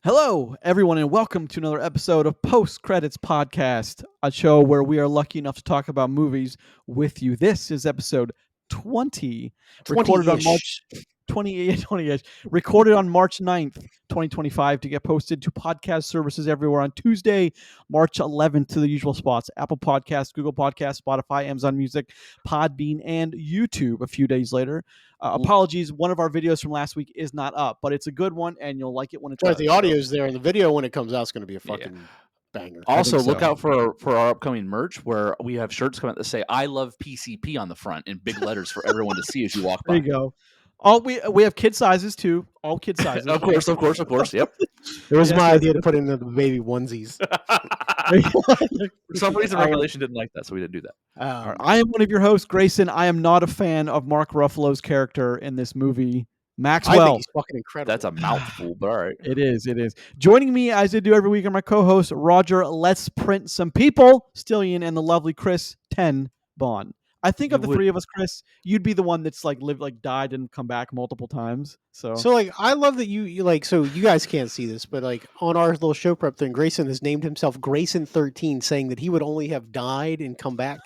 Hello, everyone, and welcome to another episode of Post Credits Podcast, a show where we are lucky enough to talk about movies with you. This is episode 20, recorded on 20-ish. March 20-ish, recorded on March 9th, 2025, to get posted to podcast services everywhere on Tuesday, March 11th, to the usual spots: Apple Podcasts, Google Podcasts, Spotify, Amazon Music, Podbean, and YouTube a few days later. Apologies, one of our videos from last week is not up, but it's a good one, and you'll like it when it's Right, up. the audio's there, and the video when it comes out is going to be a fucking banger. Also, think look so. out for our upcoming merch where we have shirts coming out that say "I love PCP" on the front in big letters for everyone to see as you walk by. There you go. All we have kid sizes too. All kid sizes. Of course. Yep. It was Yes, my yes, idea to put in the baby onesies. For some reason, regulation didn't like that, so we didn't do that. I am one of your hosts, Grayson. I am not a fan of Mark Ruffalo's character in this movie, I Maxwell. think he's fucking incredible. That's a mouthful, but all right. It is. Joining me, as I do every week, are my co-hosts, Roger, Let's Print Some People, Stillion, and the lovely Chris 10 Bond. I think of the three of us, Chris, you'd be the one that's died and come back multiple times. So I love that you like. So you guys can't see this, but like on our little show prep thing, Grayson has named himself Grayson 13, saying that he would only have died and come back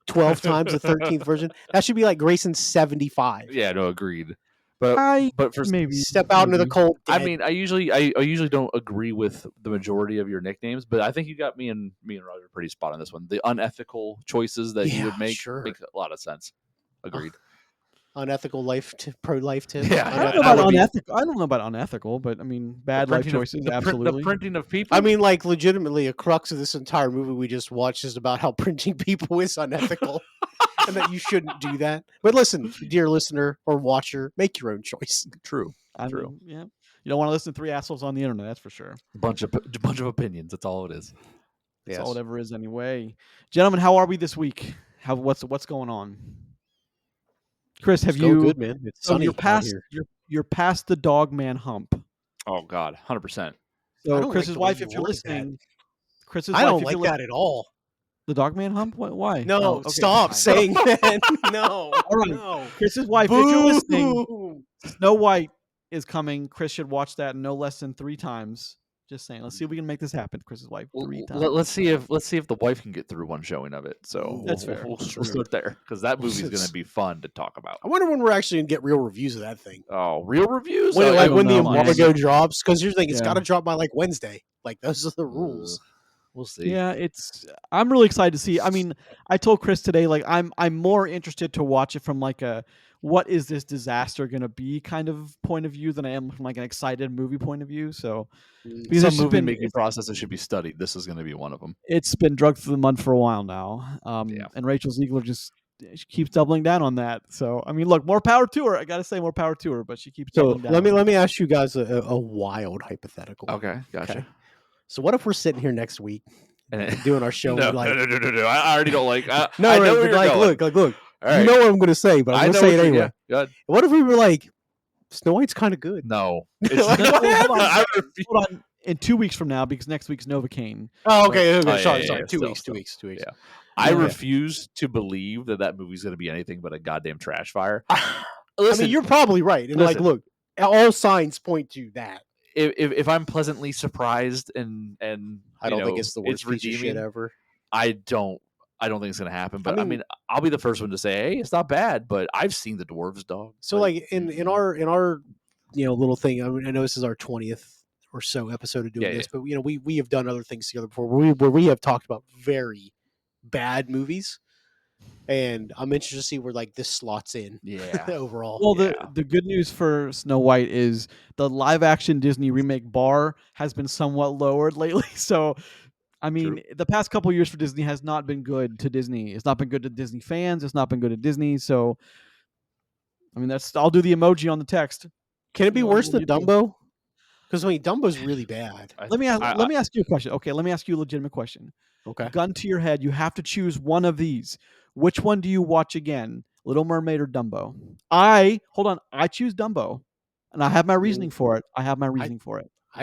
12 times the 13th version. That should be like Grayson 75. Yeah, no, agreed. But for maybe Step out into the cold. I dead. mean, I usually don't agree with the majority of your nicknames, but I think you got me and Roger pretty spot on this one. The unethical choices that you would make make a lot of sense. Agreed. Unethical pro-life tip. Yeah. I don't know about unethical, but I mean, bad life choices, absolutely. The printing of people. I mean, like, legitimately, a crux of this entire movie we just watched is about how printing people is unethical and that you shouldn't do that. But listen, dear listener or watcher, make your own choice. True. I mean, yeah. You don't want to listen to three assholes on the internet, that's for sure. A bunch of opinions. That's all it is. That's all it ever is anyway. Gentlemen, how are we this week? What's going on? Chris, have you good, man? It's sunny you're past out here. you're past the dog man hump. Oh God, 100%. I So don't Chris's like the wife, way if you you're worded listening, Chris's I wife, don't if like you're that at all. The dog man hump? Why? No, Oh, okay, stop fine. saying that. No. All right. No. Chris's wife, if you're listening, Boo! Snow White is coming. Chris should watch that no less than 3 times. Just saying. Let's see if we can make this happen. Chris's wife 3 times. Let's see if the wife can get through one showing of it. So That's fair. We'll start there because that movie's going to be fun to talk about. I wonder when we're actually going to get real reviews of that thing. Oh, real reviews? When, I don't when the know, man. embargo drops, because here's the thing, it's Yeah. got to drop by like Wednesday. Like those are the rules. We'll see. Yeah, I'm really excited to see. I mean, I told Chris today, like I'm more interested to watch it from like a what is this disaster gonna be kind of point of view than I am from like an excited movie point of view. So because Some it's just movie been- making processes should be studied. This is going to be one of them. it's been drugged through the mud for a while now. Yeah. And Rachel Ziegler she keeps doubling down on that. So I mean, look, more power to her. I gotta say, more power to her. But she keeps So doubling down. let me ask you guys a wild hypothetical. Okay, gotcha. Okay. So what if we're sitting here next week And doing our show? no, and we're like, no. I already don't like. I no, know right, where but you're like, going. look. All right. You know what I'm going to say, but I'm going to say it anyway. Good. What if we were like, Snow White's kind of good? No. Like, It's what happened? I refuse. Hold on. In 2 weeks from now, because next week's Novocaine. Oh, okay. Oh, Sorry. yeah, 2 still, weeks. still. 2 weeks. 2 weeks. Yeah. I Yeah. refuse to believe that movie's going to be anything but a goddamn trash fire. I Listen, mean, you're probably right. And like, listen. look, all signs point to that. if I'm pleasantly surprised and I don't think it's the worst it's piece of shit redeeming, ever. I don't think it's gonna happen. But I mean- mean, I'll be the first one to say, hey, it's not bad. But I've seen the dwarves, dog. So like in our little thing, I mean, I know this is our 20th or so episode of doing Yeah, this, but we have done other things together before where we have talked about very bad movies, and I'm interested to see where like this slots in yeah, overall. Well, Yeah. the good news for Snow White is the live action Disney remake bar has been somewhat lowered lately. So, I mean, the past couple years for Disney has not been good to Disney. It's not been good to Disney fans. It's not been good to Disney. So, I mean, I'll do the emoji on the text. Can it be What worse will than you do? Dumbo? Because I mean, Dumbo's really bad. Let me ask you a question. Okay, let me ask you a legitimate question. Okay. Gun to your head, you have to choose one of these. Which one do you watch again? Little Mermaid or Dumbo? I choose Dumbo, and I have my reasoning for it. I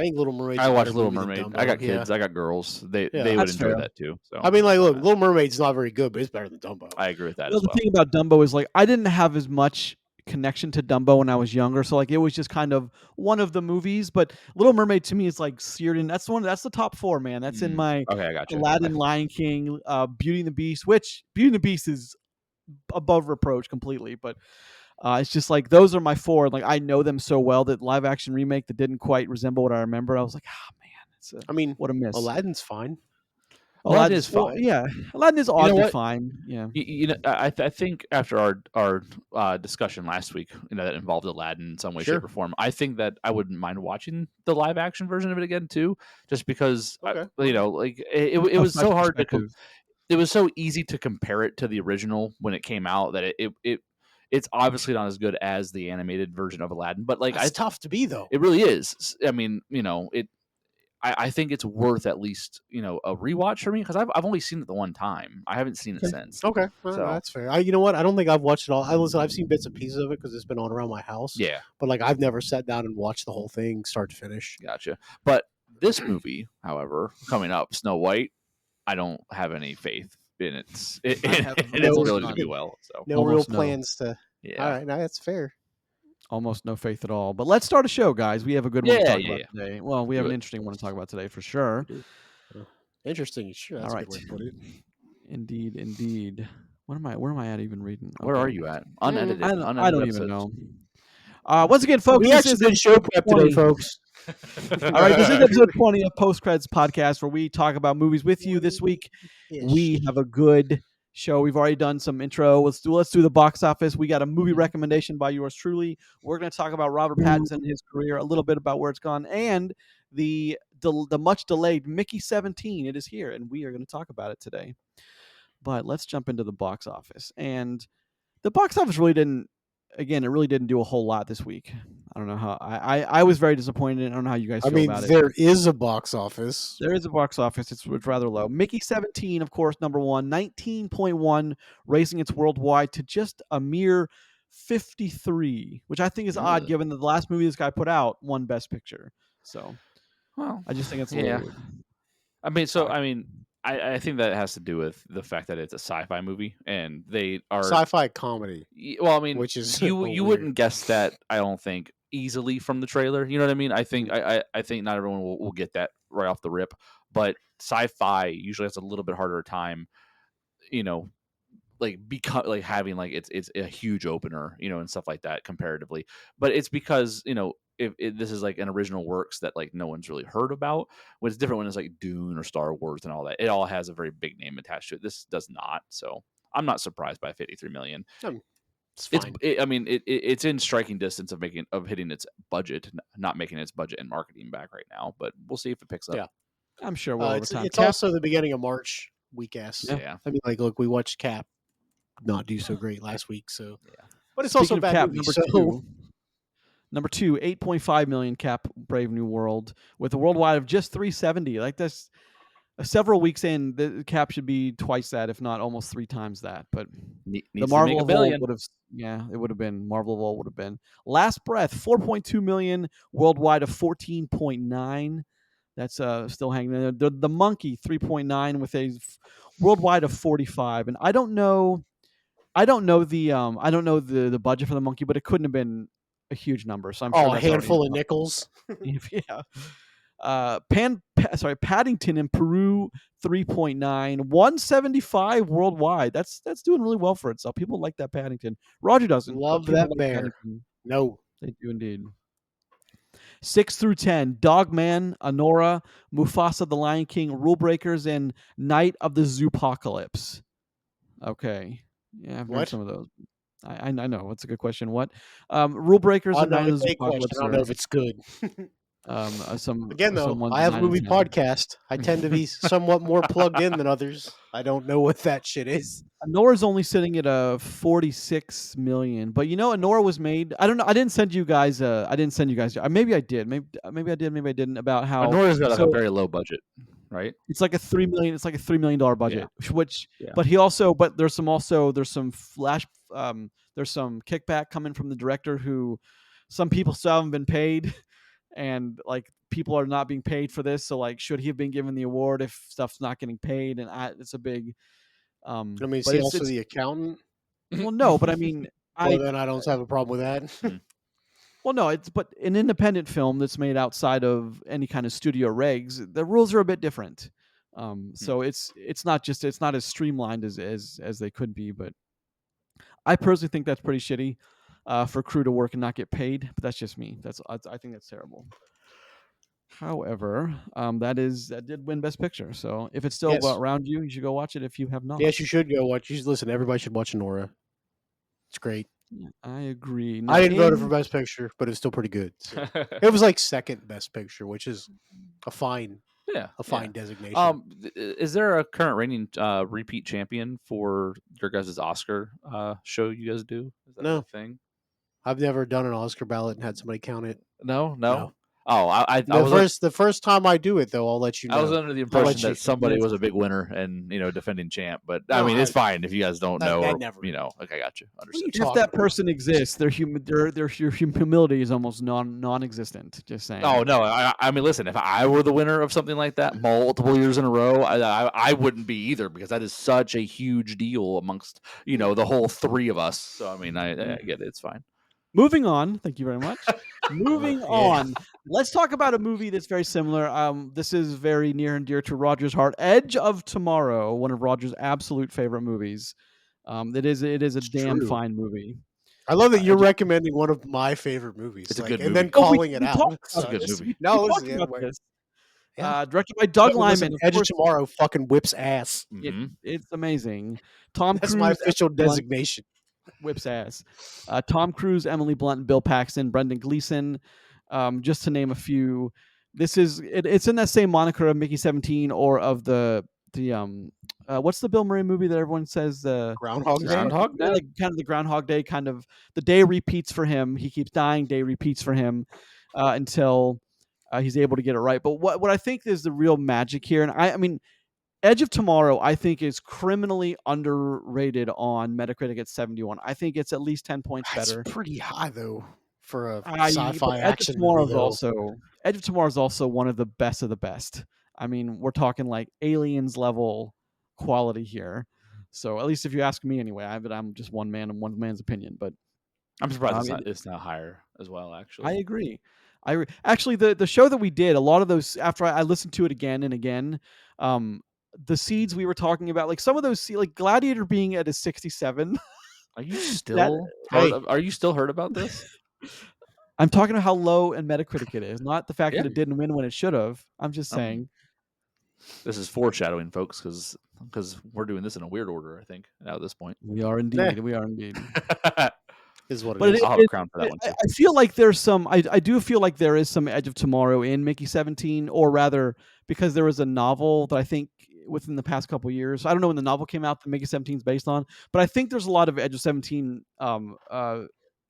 think Little Mermaid. I watch Little Mermaid. I got kids. I got girls. They would That's enjoy fair. that too. So I mean, like, look, Little Mermaid's not very good, but it's better than Dumbo. I agree with that Well, as the well. thing about Dumbo is like I didn't have as much connection to Dumbo when I was younger, so like it was just kind of one of the movies. But Little Mermaid to me is like seared in. That's the top 4, man. That's in my Okay, I got you. Aladdin, Lion King, Beauty and the Beast. Which Beauty and the Beast is above reproach completely, but it's just like those are my 4. Like I know them so well that live action remake that didn't quite resemble what I remember. I was like, man, I mean, what a miss. Aladdin's fine. Aladdin is fine. Well, yeah, Aladdin is oddly fine. Yeah, I think after our discussion last week, that involved Aladdin in some way, shape, or form, I think that I wouldn't mind watching the live action version of it again too, just because it was so hard to. It was so easy to compare it to the original when it came out that it's obviously not as good as the animated version of Aladdin, but like it's tough to be though. It really is. I mean, I think it's worth at least a rewatch for me because I've only seen it the one time. I haven't seen it since. Okay, so that's fair. You know what? I don't think I've watched it all. I've seen bits and pieces of it because it's been on around my house. Yeah, but like I've never sat down and watched the whole thing start to finish. Gotcha. But this movie, however, coming up, Snow White, I don't have any faith in its ability to do well. So no real plans to. Yeah. All right, now that's fair. Almost no faith at all. But let's start a show, guys. We have a good one to talk about today. Well, we have an interesting one to talk about today for sure. Interesting, sure. That's all right. A good way to put it. Indeed. Where am I at even reading? Okay. Where are you at? Unedited. I don't even know. Once again, folks, we actually did show prep today, folks. All right, this is episode 20 of Post Credits Podcast, where we talk about movies with you. This week, we have a good show. We've already done some intro. Let's do the box office. We got a movie recommendation by yours truly. We're going to talk about Robert Pattinson and his career, a little bit about where it's gone, and the much delayed Mickey 17. It is here, and we are going to talk about it today. But let's jump into the box office. And the box office really didn't do a whole lot this week. I don't know how I was very disappointed. I don't know how you guys feel about it. There is a box office. There is a box office. It's rather low. Mickey 17, of course, number 1, 19.1, raising its worldwide to just a mere 53, which I think is odd given that the last movie this guy put out won Best Picture. So, I just think it's a little weird. I think that has to do with the fact that it's a sci-fi movie and they are sci-fi comedy. Well, I mean, which is you wouldn't guess that. I don't think easily from the trailer. You know what I mean? I think I think not everyone will get that right off the rip. But sci-fi usually has a little bit harder time. Having it's a huge opener, and stuff like that comparatively. But it's because if this is like an original works that like no one's really heard about. What's different when it's like Dune or Star Wars and all that. It all has a very big name attached to it. This does not. So I'm not surprised by 53 million. It's fine. It's in striking distance of hitting its budget, not making its budget and marketing back right now. But we'll see if it picks up. Yeah, I'm sure we'll over time. It's also the beginning of March week-ass. Yeah. I mean, look, we watched Cap not do so great last week. So, yeah. But it's also a bad movie. Number 2, 8.5 million Cap Brave New World with a worldwide of just 370. Like that's several weeks in, the Cap should be twice that, if not almost 3 times that. But the Marvel of all would have, it would have been. Marvel of all would have been. Last Breath, 4.2 million worldwide of 14.9. That's still hanging in there. The Monkey, 3.9 with a worldwide of 45. And I don't know the budget for the Monkey, but it couldn't have been a huge number. So I'm sure a handful of nickels. Yeah. Paddington in Peru, 3.9, 175 worldwide. That's doing really well for itself. People like that Paddington. Roger doesn't. Love that bear. No, they do indeed. 6 through 10, Dogman, Anora, Mufasa the Lion King, Rule Breakers, and Night of the Zoopocalypse. Okay. Yeah, I've heard some of those. I know. It's a good question. What? Rule Breakers and Night of the Zoopocalypse. I don't know if it's good. Again, though, I have a movie podcast. I tend to be somewhat more plugged in than others. I don't know what that shit is. Anora's only sitting at 46 million, but Anora was made. I don't know. I didn't send you guys. Maybe I did. Maybe I did. Maybe I didn't. About how Anora's got a very low budget, right? It's like a $3 million. It's like a $3 million budget. Yeah. But there's some flash. There's some kickback coming from the director who some people still haven't been paid. And like people are not being paid for this, so like, should he have been given the award if stuff's not getting paid? And it's a big. Is he also the accountant? Well, no, but I mean, Well, then I don't have a problem with that. Well, no, but an independent film that's made outside of any kind of studio regs, the rules are a bit different. So it's not as streamlined as they could be. But I personally think that's pretty shitty for crew to work and not get paid. But that's just me. I think that's terrible. However, that did win Best Picture. So if it's still around you, you should go watch it. If you have not, yes, you should go watch. You should listen. Everybody should watch Nora. It's great. Yeah, I agree. Now, I didn't vote it for Best Picture, but it's still pretty good. So. It was like second Best Picture, which is a fine designation. Is there a current reigning repeat champion for your guys' Oscar show you guys do? Is that a thing? I've never done an Oscar ballot and had somebody count it. No. Oh, the first time I do it though, I'll let you know. I was under the impression that somebody was a big winner and defending champ, but no, I mean it's fine if you guys don't know. Okay, I got you. Understood. If that person exists, their humility is almost non-existent. Just saying. Oh no, I mean listen, if I were the winner of something like that multiple years in a row, I wouldn't be either because that is such a huge deal amongst the whole three of us. So I mean I get it, it's fine. Moving on, thank you very much. Moving on, let's talk about a movie that's very similar. This is very near and dear to Roger's heart. Edge of Tomorrow, one of Roger's absolute favorite movies. It is a damn fine movie. I love that you're recommending one of my favorite movies. It's a good movie. And then calling it out. It's a good movie. No, directed by Doug Liman. Edge of Tomorrow fucking whips ass. It's amazing. Tom Cruise. That's my official designation. Whips ass. Tom Cruise, Emily Blunt, and Bill Paxton, Brendan Gleeson, just to name a few. It's in that same moniker of Mickey 17 or of the what's the Bill Murray movie that everyone says Groundhog Day? Groundhog Day? Like kind of the Groundhog Day, kind of the day repeats for him. He keeps dying, day repeats for him until he's able to get it right. But what I think is the real magic here, and I mean Edge of Tomorrow, I think, is criminally underrated on Metacritic at 71. I think it's at least 10 points better. It's pretty high, though, for a sci-fi action movie. Edge of Tomorrow is also one of the best. I mean, we're talking like Aliens level quality here. So at least if you ask me anyway, I'm just one man and one man's opinion. But I'm surprised it's not higher as well, actually. I agree. Actually, the show that we did, a lot of those, after I listened to it again and again, the seeds we were talking about, like some of those, like Gladiator being at a 67. Are you still hurt about this? I'm talking about how low in Metacritic it is, not the fact that it didn't win when it should have. I'm just saying. This is foreshadowing, folks, because we're doing this in a weird order, I think, now at this point. We are indeed. We are indeed. Is what it is. I'll have a crown for that one too. I feel like there's some. I do feel like there is some Edge of Tomorrow in Mickey 17, or rather, because there was a novel that I think within the past couple of years. I don't know when the novel came out that Mickey 17 is based on, but I think there's a lot of Edge of 17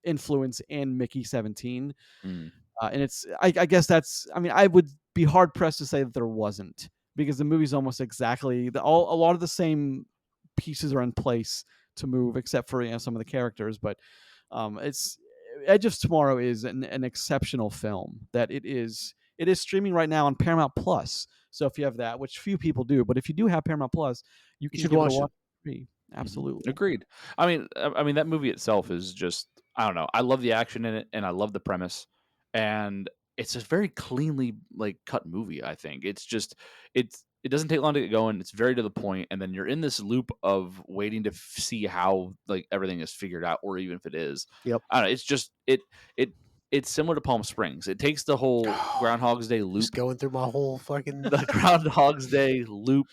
influence in Mickey 17. And it's, I guess that's, I mean, I would be hard pressed to say that there wasn't, because the movie's almost exactly, a lot of the same pieces are in place to move, except for some of the characters. But it's Edge of Tomorrow is an exceptional film that it is streaming right now on Paramount Plus. So if you have that, which few people do, but if you do have Paramount Plus, you can watch it. Absolutely. Agreed. I mean that movie itself is just, I don't know. I love the action in it and I love the premise, and it's a very cleanly cut movie. I think it doesn't take long to get going. It's very to the point, and then you're in this loop of waiting to see how everything is figured out, or even if it is. Yep. I don't know. It's just it's similar to Palm Springs. It takes the whole Groundhog's Day loop. Just going through my whole fucking the Groundhog's Day loop,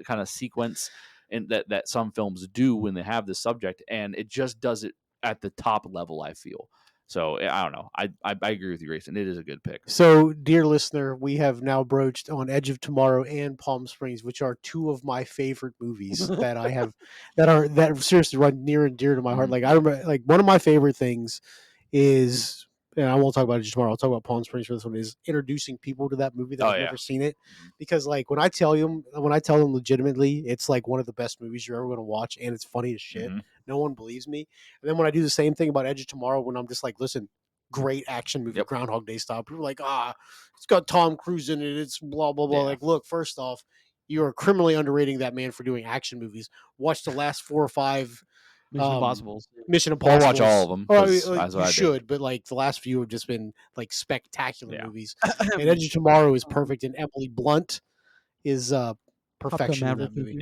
kind of sequence, and that some films do when they have this subject, and it just does it at the top level, I feel. So I don't know. I agree with you, Grayson. It is a good pick. So, dear listener, we have now broached on Edge of Tomorrow and Palm Springs, which are two of my favorite movies that I have that seriously run near and dear to my heart. I remember, one of my favorite things is, and I won't talk about it tomorrow. I'll talk about Palm Springs for this one, is introducing people to that movie that have never seen it. Because when I tell them legitimately, it's one of the best movies you're ever going to watch, and it's funny as shit. No one believes me. And then when I do the same thing about Edge of Tomorrow, when I'm just listen, great action movie, Groundhog Day style, people are it's got Tom Cruise in it. It's blah, blah, blah. Look, first off, you are criminally underrating that man for doing action movies. Watch the last 4 or 5 Mission Impossibles. Mission Impossible. I'll watch all of them. You should, but like the last few have just been like spectacular movies. And Edge of Tomorrow is perfect, and Emily Blunt is perfection in that movie.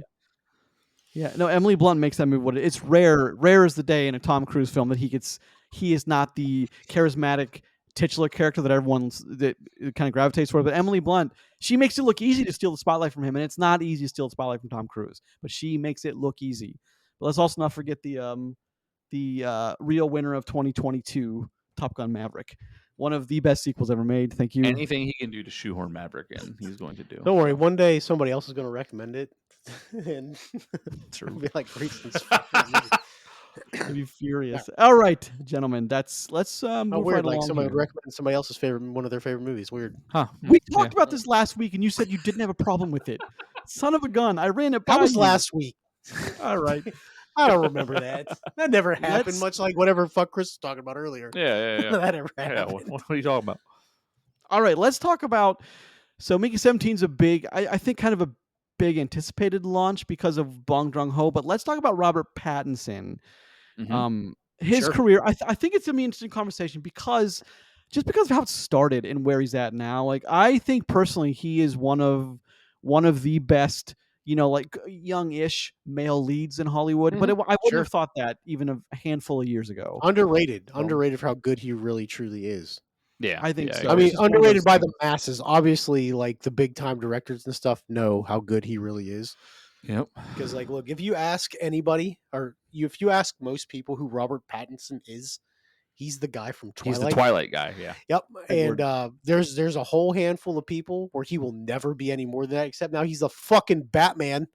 Yeah, no, Emily Blunt makes that movie what it's rare. Rare is the day in a Tom Cruise film that he is not the charismatic titular character that that kind of gravitates toward. But Emily Blunt, she makes it look easy to steal the spotlight from him, and it's not easy to steal the spotlight from Tom Cruise, but she makes it look easy. But let's also not forget the real winner of 2022, Top Gun Maverick. One of the best sequels ever made. Thank you. Anything he can do to shoehorn Maverick in, he's going to do. Don't worry. One day somebody else is going to recommend it. And True. be like Grayson's I'd be furious. All right, gentlemen. Let's move weird. right Like along somebody here. would recommend somebody else's one of their favorite movies. Weird. Huh. We talked about this last week, and you said you didn't have a problem with it. Son of a gun! I ran it by That was you. last week. All right. I don't remember that. That never happened. Much like whatever fuck Chris was talking about earlier. Yeah. That never Yeah, happened. what are you talking about? All right. Let's talk about. So Mickey 17 is a big, I think, kind of a big anticipated launch because of Bong Joon-ho. But let's talk about Robert Pattinson. Mm-hmm. His career. I think it's gonna be an interesting conversation because of how it started and where he's at now. Like I think personally, he is one of the best. Like young-ish male leads in Hollywood. Mhm. But I wouldn't have thought that even a handful of years ago. Underrated for how good he really truly is. Yeah, I think so. I mean, underrated by the masses. Obviously, like the big time directors and stuff know how good he really is. Yep. Because, like, look, if you ask anybody, if you ask most people who Robert Pattinson is, he's the guy from Twilight. He's the Twilight guy. Yeah. Yep. And there's a whole handful of people where he will never be any more than that. Except now he's the fucking Batman.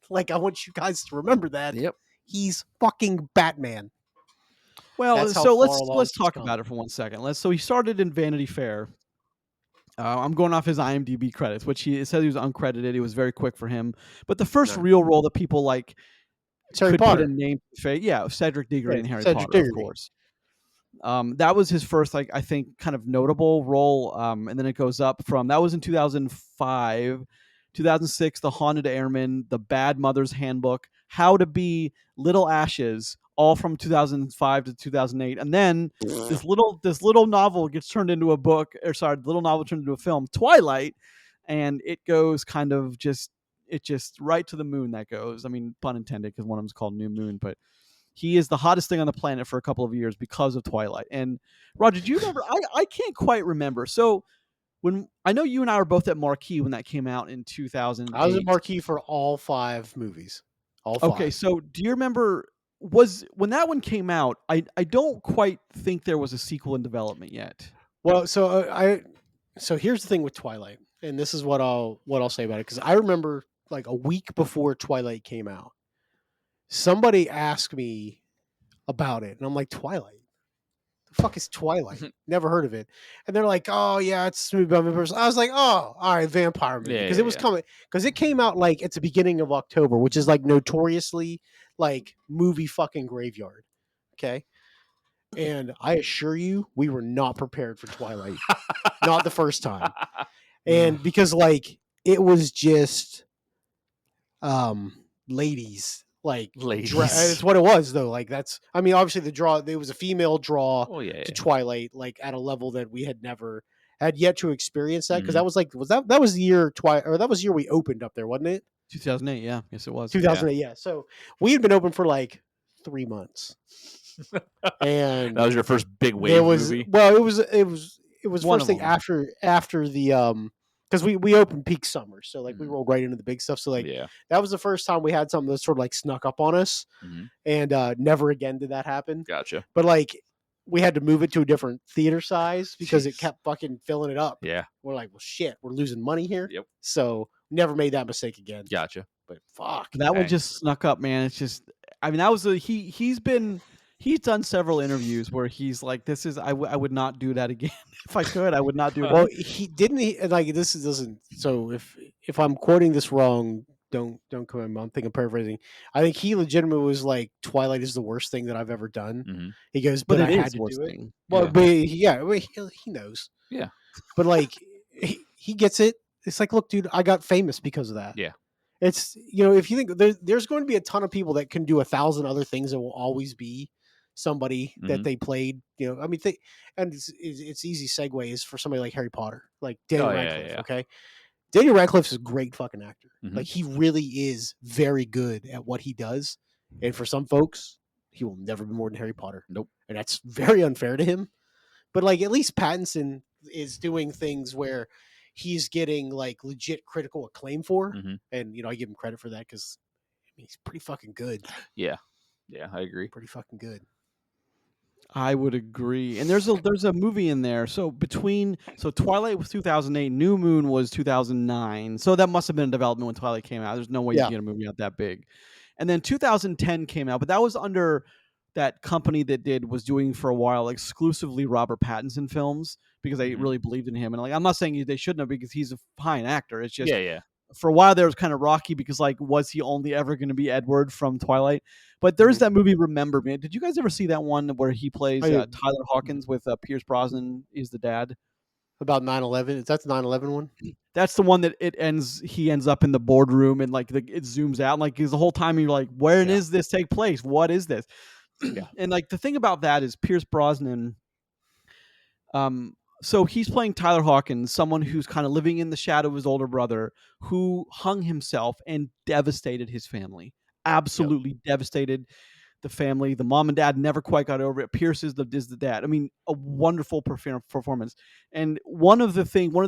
Like, I want you guys to remember that. Yep. He's fucking Batman. Well, so let's talk about it for 1 second. So he started in Vanity Fair. I'm going off his IMDb credits, which it says he was uncredited. It was very quick for him. But the first real role that people like Harry Potter. Put a name to face, Cedric Diggory in Harry Potter, Diggory. of course. That was his first, like, I think, kind of notable role. And then it goes up from that was in 2005, 2006, The Haunted Airman, The Bad Mother's Handbook, How to Be Little Ashes, all from 2005 to 2008, and then this little novel gets turned into a book. The little novel turned into a film, Twilight, and it goes kind of just right to the moon. That goes, I mean, pun intended, because one of them's called New Moon, but he is the hottest thing on the planet for a couple of years because of Twilight. And Roger, do you remember? I can't quite remember. So when I know you and I were both at Marquee when that came out in 2000. I was at Marquee for all 5 movies. All 5. Okay, so do you remember? When that one came out, I don't quite think there was a sequel in development yet. Well, so here's the thing with Twilight, and this is what I'll say about it, because I remember like a week before Twilight came out, somebody asked me about it, and I'm like, Twilight? The fuck is Twilight? Never heard of it. And they're like, oh yeah, it's a movie about vampires. I was like, oh, all right, vampire movie, because it was coming, because it came out like at the beginning of October, which is like notoriously like movie fucking graveyard. Okay. And I assure you, we were not prepared for Twilight. Not the first time. And because like it was just ladies. Like ladies. It's what it was though. Like that's, I mean, obviously the draw, there was a female draw to Twilight, like at a level that we had yet to experience that. Cause that was like, that was the year that was the year we opened up there, wasn't it? 2008, yeah. Yes, it was. 2008, yeah. So we had been open for like 3 months. And that was your first big wave movie? Well, it was first thing after the because we opened peak summer, so like we rolled right into the big stuff. So like that was the first time we had something that sort of like snuck up on us, and never again did that happen. Gotcha. But like we had to move it to a different theater size because it kept fucking filling it up. Yeah, we're like, well, shit, we're losing money here. Yep. So never made that mistake again. Gotcha. But fuck, that one just snuck up, man. It's just, I mean, that was he's done several interviews where he's like, this is, I would not do that again. If I could, I would not do it. Well, he like, this doesn't, so if I'm quoting this wrong, don't come in. I'm thinking paraphrasing. I think he legitimately was like, Twilight is the worst thing that I've ever done. He goes, but I had to do it. Well, but he knows. Yeah. But like, he gets it. It's like, look, dude, I got famous because of that. Yeah. It's, if you think there's going to be a ton of people that can do 1,000 other things that will always be somebody that they played. I mean, and it's easy segue is for somebody like Harry Potter, like Daniel Radcliffe. Yeah. Okay, Daniel Radcliffe's a great fucking actor. Mhm. Like he really is very good at what he does, and for some folks, he will never be more than Harry Potter. Nope. And that's very unfair to him. But like at least Pattinson is doing things where he's getting like legit critical acclaim for, and I give him credit for that because he's pretty fucking good. Yeah, I agree. Pretty fucking good. I would agree. And there's a movie in there. So Twilight was 2008, New Moon was 2009. So that must have been in development when Twilight came out. There's no way you can get a movie out that big. And then 2010 came out, but that was under that company that was doing for a while exclusively Robert Pattinson films because they really believed in him. And like I'm not saying they shouldn't have because he's a fine actor. It's just for a while there was kind of rocky because like was he only ever going to be Edward from Twilight? But there's that movie Remember Me. Did you guys ever see that one where he plays Tyler Hawkins with Pierce Brosnan is the dad? About 9/11? Is that the 9/11 one? That's the one that he ends up in the boardroom and like it zooms out and like the whole time you're like, where is this take place? What is this? And like the thing about that is Pierce Brosnan. So he's playing Tyler Hawkins, someone who's kind of living in the shadow of his older brother, who hung himself and devastated his family. Absolutely devastated the family. The mom and dad never quite got over it. Pierce is the dad. I mean, a wonderful performance. And one of the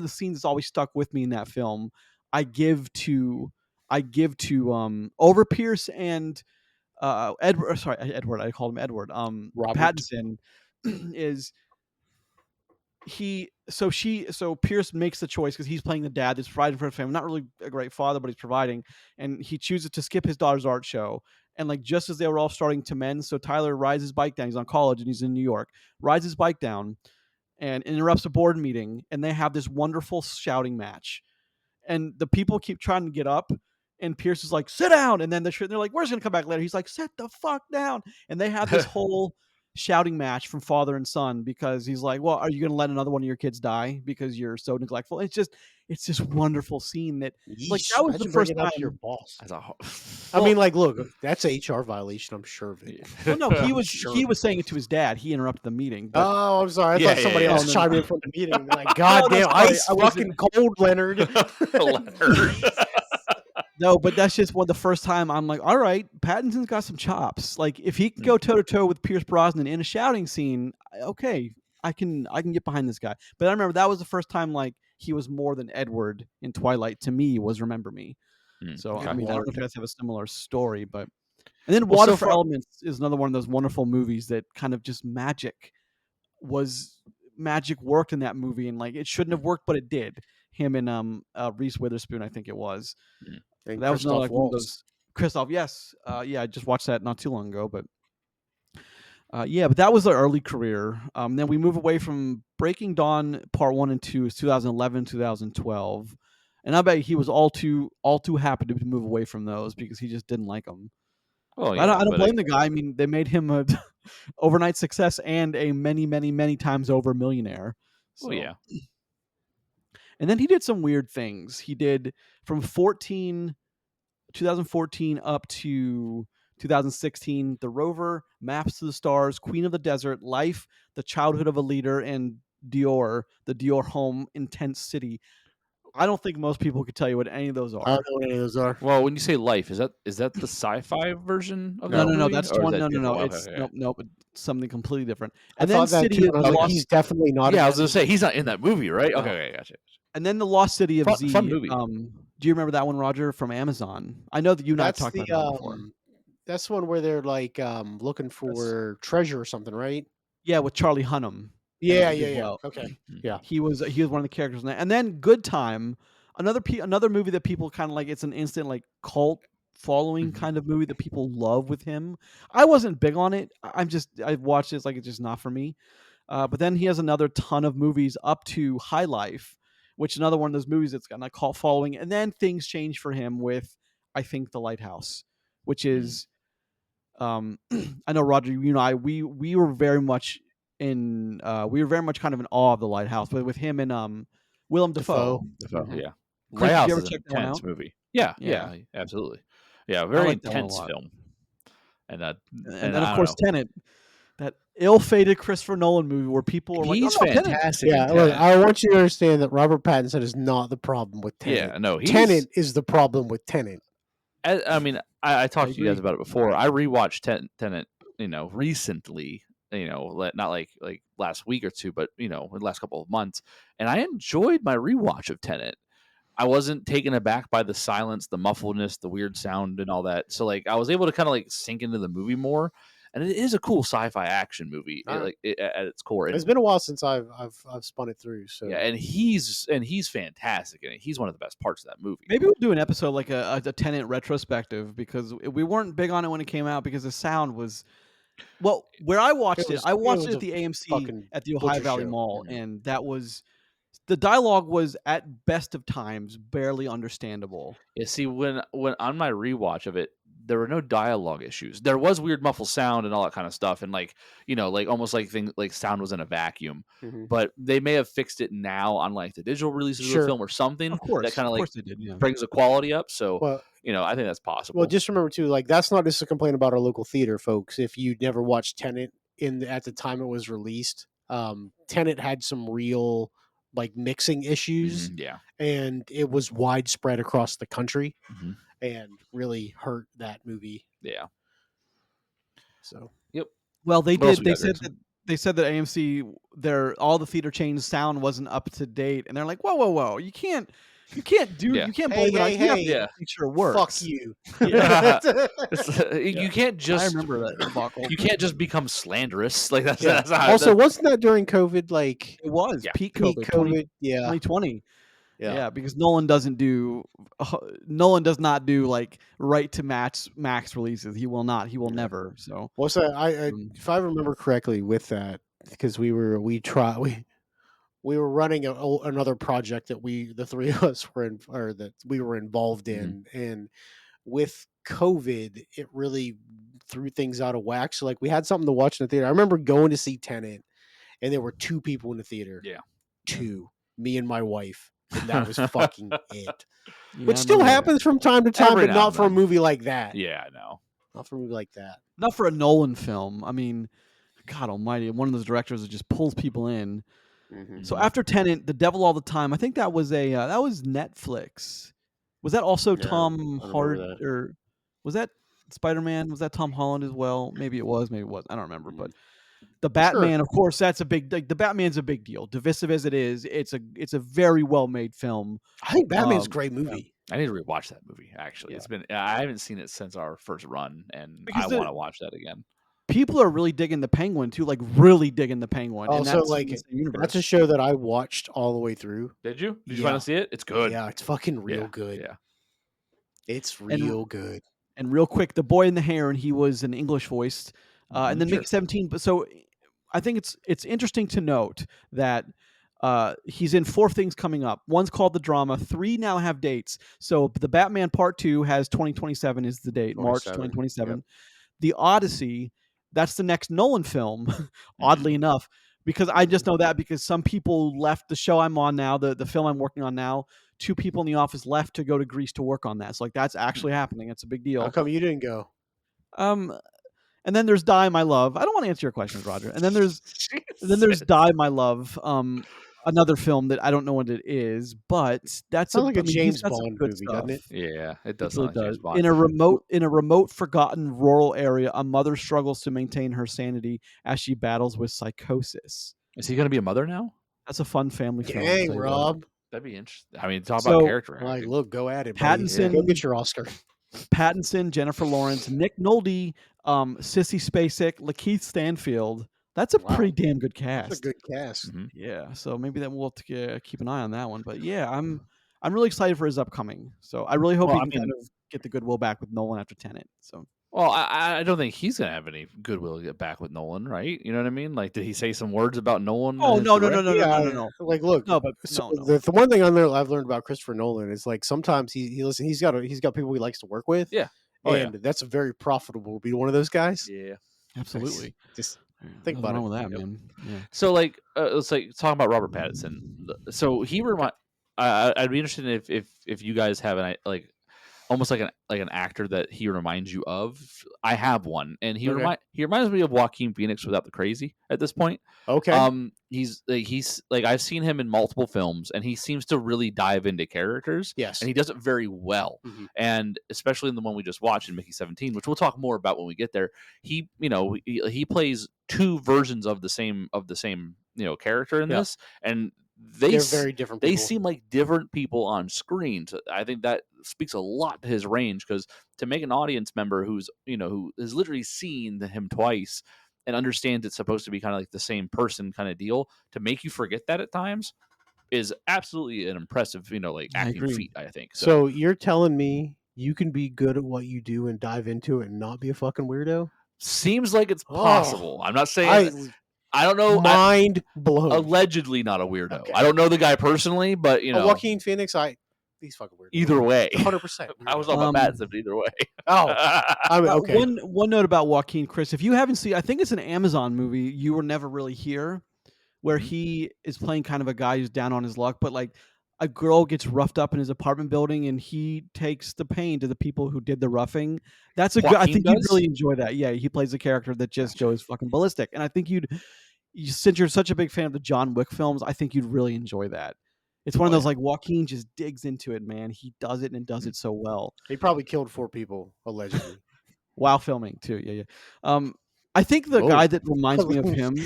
scenes that's always stuck with me in that film, I give to over Pierce and Edward. Sorry, Edward. I called him Edward. Pattinson is. So Pierce makes the choice because he's playing the dad that's providing for his family. Not really a great father, but he's providing. And he chooses to skip his daughter's art show. And like just as they were all starting to mend, so Tyler rides his bike down. He's on college and he's in New York. Rides his bike down and interrupts a board meeting. And they have this wonderful shouting match. And the people keep trying to get up. And Pierce is like, sit down. And then they're like, where's going to come back later? He's like, sit the fuck down. And they have this whole shouting match from father and son because he's like, well, are you going to let another one of your kids die because you're so neglectful? It's this wonderful scene that like that was the first time your boss. I mean, like, look, that's an HR violation. I'm sure of it. Well, no, he was saying it to his dad. He interrupted the meeting. But, oh, I'm sorry. I thought somebody else chimed in from the meeting. Like, God damn, ice fucking cold, Leonard. No, but that's just the first time I'm like, all right, Pattinson's got some chops. Like if he can go toe to toe with Pierce Brosnan in a shouting scene, okay, I can get behind this guy. But I remember that was the first time like he was more than Edward in Twilight to me was Remember Me. So I mean, I don't know if you guys have a similar story, but and then Water for Elements is another one of those wonderful movies that kind of just magic worked in that movie and like it shouldn't have worked, but it did. Him and Reese Witherspoon, I think it was. And that was not like Waltz. one of those. Christoph, yes, I just watched that not too long ago, but but that was the early career. Then we move away from Breaking Dawn Part 1 and 2 is 2011, 2012, and I bet he was all too happy to move away from those because he just didn't like them. Oh, yeah, I don't blame the guy. I mean, they made him a overnight success and a many, many, many times over millionaire. So. Oh yeah. And then he did some weird things. He did from 2014 up to 2016, The Rover, Maps to the Stars, Queen of the Desert, Life, The Childhood of a Leader, and Dior, the Dior Home, Intense City. I don't think most people could tell you what any of those are. I don't know what any of those are. Well, when you say Life, is that the sci-fi version of that movie? No, that's one. No. It's nope, something completely different. And then City too, he's definitely not. Yeah, I was gonna say he's not in that movie, right? Okay, gotcha. And then The Lost City of Z. Fun movie. Do you remember that one, Roger, from Amazon? I know that you and I talked about that before. That's one where they're like looking for treasure or something, right? Yeah, with Charlie Hunnam. Yeah. Okay. Yeah. He was one of the characters in that. And then Good Time, another movie that people kind of like. It's an instant like cult following kind of movie that people love with him. I wasn't big on it. I watched it. It's like it's just not for me. But then he has another ton of movies up to High Life, which is another one of those movies that's got a cult following. And then things change for him with, I think, The Lighthouse, which is, I know Roger, you and I, we were very much kind of in awe of The Lighthouse, but with him and Willem Dafoe. Yeah. Chris, did you ever check that one out? Movie. Yeah, absolutely. Yeah, very like that one a intense lot. film. And And then of course Tenet, that ill-fated Christopher Nolan movie where people are like, "Oh he's no, Tenet." fantastic. Yeah, in look, Tenet. I want you to understand that Robert Pattinson is not the problem with Tenet. Yeah, no, Tenet is the problem with Tenet. I mean, I talked to you guys agree. about it before. I rewatched Tenet, recently. Not like last week or two, but in the last couple of months, and I enjoyed my rewatch of Tenet. I wasn't taken aback by the silence, the muffledness, the weird sound, and all that. So I was able to kind of sink into the movie more. And it is a cool sci-fi action movie, at its core. It's been a while since I've spun it through. So yeah, and he's fantastic in it. He's one of the best parts of that movie. Maybe we'll do an episode like a Tenet retrospective, because we weren't big on it when it came out because the sound was. Well, where I watched it, I watched it at the AMC at the Ohio Valley Mall, and that was. The dialogue was at best of times barely understandable. Yeah, see, when on my rewatch of it, there were no dialogue issues. There was weird muffled sound and all that kind of stuff, and almost like things like sound was in a vacuum. Mm-hmm. But they may have fixed it now on the digital releases of the film or something. Of course, that kind of they did, yeah. brings the quality up. So well, I think that's possible. Well, just remember too, that's not just a complaint about our local theater, folks. If you never watched Tenet at the time it was released, Tenet had some real mixing issues, and it was widespread across the country, and really hurt that movie. Yeah. So. Yep. Well, they did. They said that AMC, all the theater chains sound wasn't up to date, and they're like, whoa, you can't blame it on you have to make sure it works. Fuck you. You can't just. I remember that debacle. You can't just become slanderous. That's how. Also, wasn't that during COVID? It was peak COVID, 2020. Yeah, because Nolan does not do right to max releases. He will not. He will never. So. Well, so if I remember correctly, with that, because we were running another project that the three of us that we were involved in, and with COVID, it really threw things out of whack. So we had something to watch in the theater. I remember going to see Tenet, and there were two people in the theater. Yeah, me and my wife. And that was fucking it. Yeah, Which still happens from time to time, but not for a movie like that. Yeah, I know. Not for a movie like that. Not for a Nolan film. I mean, God almighty, one of those directors that just pulls people in. Mm-hmm. So after Tenet, The Devil All the Time, I think that was that was Netflix. Was that also Tom Holland, or was that Spider-Man? Was that Tom Holland as well? Maybe it was, maybe it was. I don't remember, but the Batman, of course, that's a big. The Batman's a big deal. Divisive as it is, it's a very well made film. I think Batman's a great movie. I need to rewatch that movie. Actually, it's been. I haven't seen it since our first run, and I want to watch that again. People are really digging the Penguin too, really digging the Penguin. Also, that's a show that I watched all the way through. Did you? Did you finally see it? It's good. Yeah, it's fucking real good. Yeah, it's real good. And real quick, The Boy in the Heron, he was an English voiced, and then Mickey 17. But so. I think it's interesting to note that he's in 4 things coming up. One's called The Drama. 3 now have dates. So the Batman Part 2 has 2027 is the date, March 2027. Yep. The Odyssey, that's the next Nolan film, oddly enough, because I just know that because some people left the show I'm on now, the film I'm working on now. 2 people in the office left to go to Greece to work on that. So that's actually happening. It's a big deal. How come you didn't go? And then there's Die My Love. I don't want to answer your questions, Roger. And then there's Die My Love, another film that I don't know what it is, but that's like a James Bond movie, doesn't it? Yeah, it does. It really does. James Bond. In a remote, forgotten rural area, a mother struggles to maintain her sanity as she battles with psychosis. Is he going to be a mother now? That's a fun family film. Dang, Rob. That'd be interesting. I mean, talk about character. Look, go at it. Pattinson, go get your Oscar. Pattinson, Jennifer Lawrence, Nick Nolte, Sissy Spacek, Lakeith Stanfield. That's a pretty damn good cast. That's a good cast. Mm-hmm. Yeah, so maybe that we'll keep an eye on that one. But yeah, I'm really excited for his upcoming. So I really hope he can kind of get the goodwill back with Nolan after Tenet. So. Well, I don't think he's going to have any goodwill to get back with Nolan, right? You know what I mean? Did he say some words about Nolan? Oh, no. Look, the one thing I've learned about Christopher Nolan is sometimes he's got people he likes to work with. Yeah. That's very profitable to be one of those guys. Yeah. Absolutely. Just think about it. Wrong with that, man. Yeah. So let's talk about Robert Pattinson. So he I'd be interested if you guys have almost like an actor that he reminds you of. I have one, and he reminds me of Joaquin Phoenix without the crazy at this point. Okay. He's like I've seen him in multiple films, and he seems to really dive into characters. Yes, and he does it very well. Mm-hmm. And especially in the one we just watched in Mickey 17, which we'll talk more about when we get there. He he plays two versions of the same character in this, and they're very different people. They seem like different people on screen. So I think that speaks a lot to his range, because to make an audience member who's who has literally seen him twice and understands it's supposed to be kind of like the same person kind of deal, to make you forget that at times is absolutely an impressive acting feat, I think. So you're telling me you can be good at what you do and dive into it and not be a fucking weirdo? Seems like it's possible. I'm not saying I don't know. Mind blown. Allegedly not a weirdo. Okay. I don't know the guy personally, but Joaquin Phoenix, he's fucking weird. Either way, 100%. I was on my Pattinson either way. Okay. One note about Joaquin, Chris. If you haven't seen, I think it's an Amazon movie. You Were Never Really Here, where he is playing kind of a guy who's down on his luck, but like a girl gets roughed up in his apartment building, and he takes the pain to the people who did the roughing. That's a good. I think you'd really enjoy that. Yeah, he plays a character that just goes fucking ballistic, and I think since you're such a big fan of the John Wick films, I think you'd really enjoy that. It's one of those like Joaquin just digs into it, man. He does it and does it so well. He probably killed 4 people allegedly while filming too. Yeah. I think the guy that reminds me of him.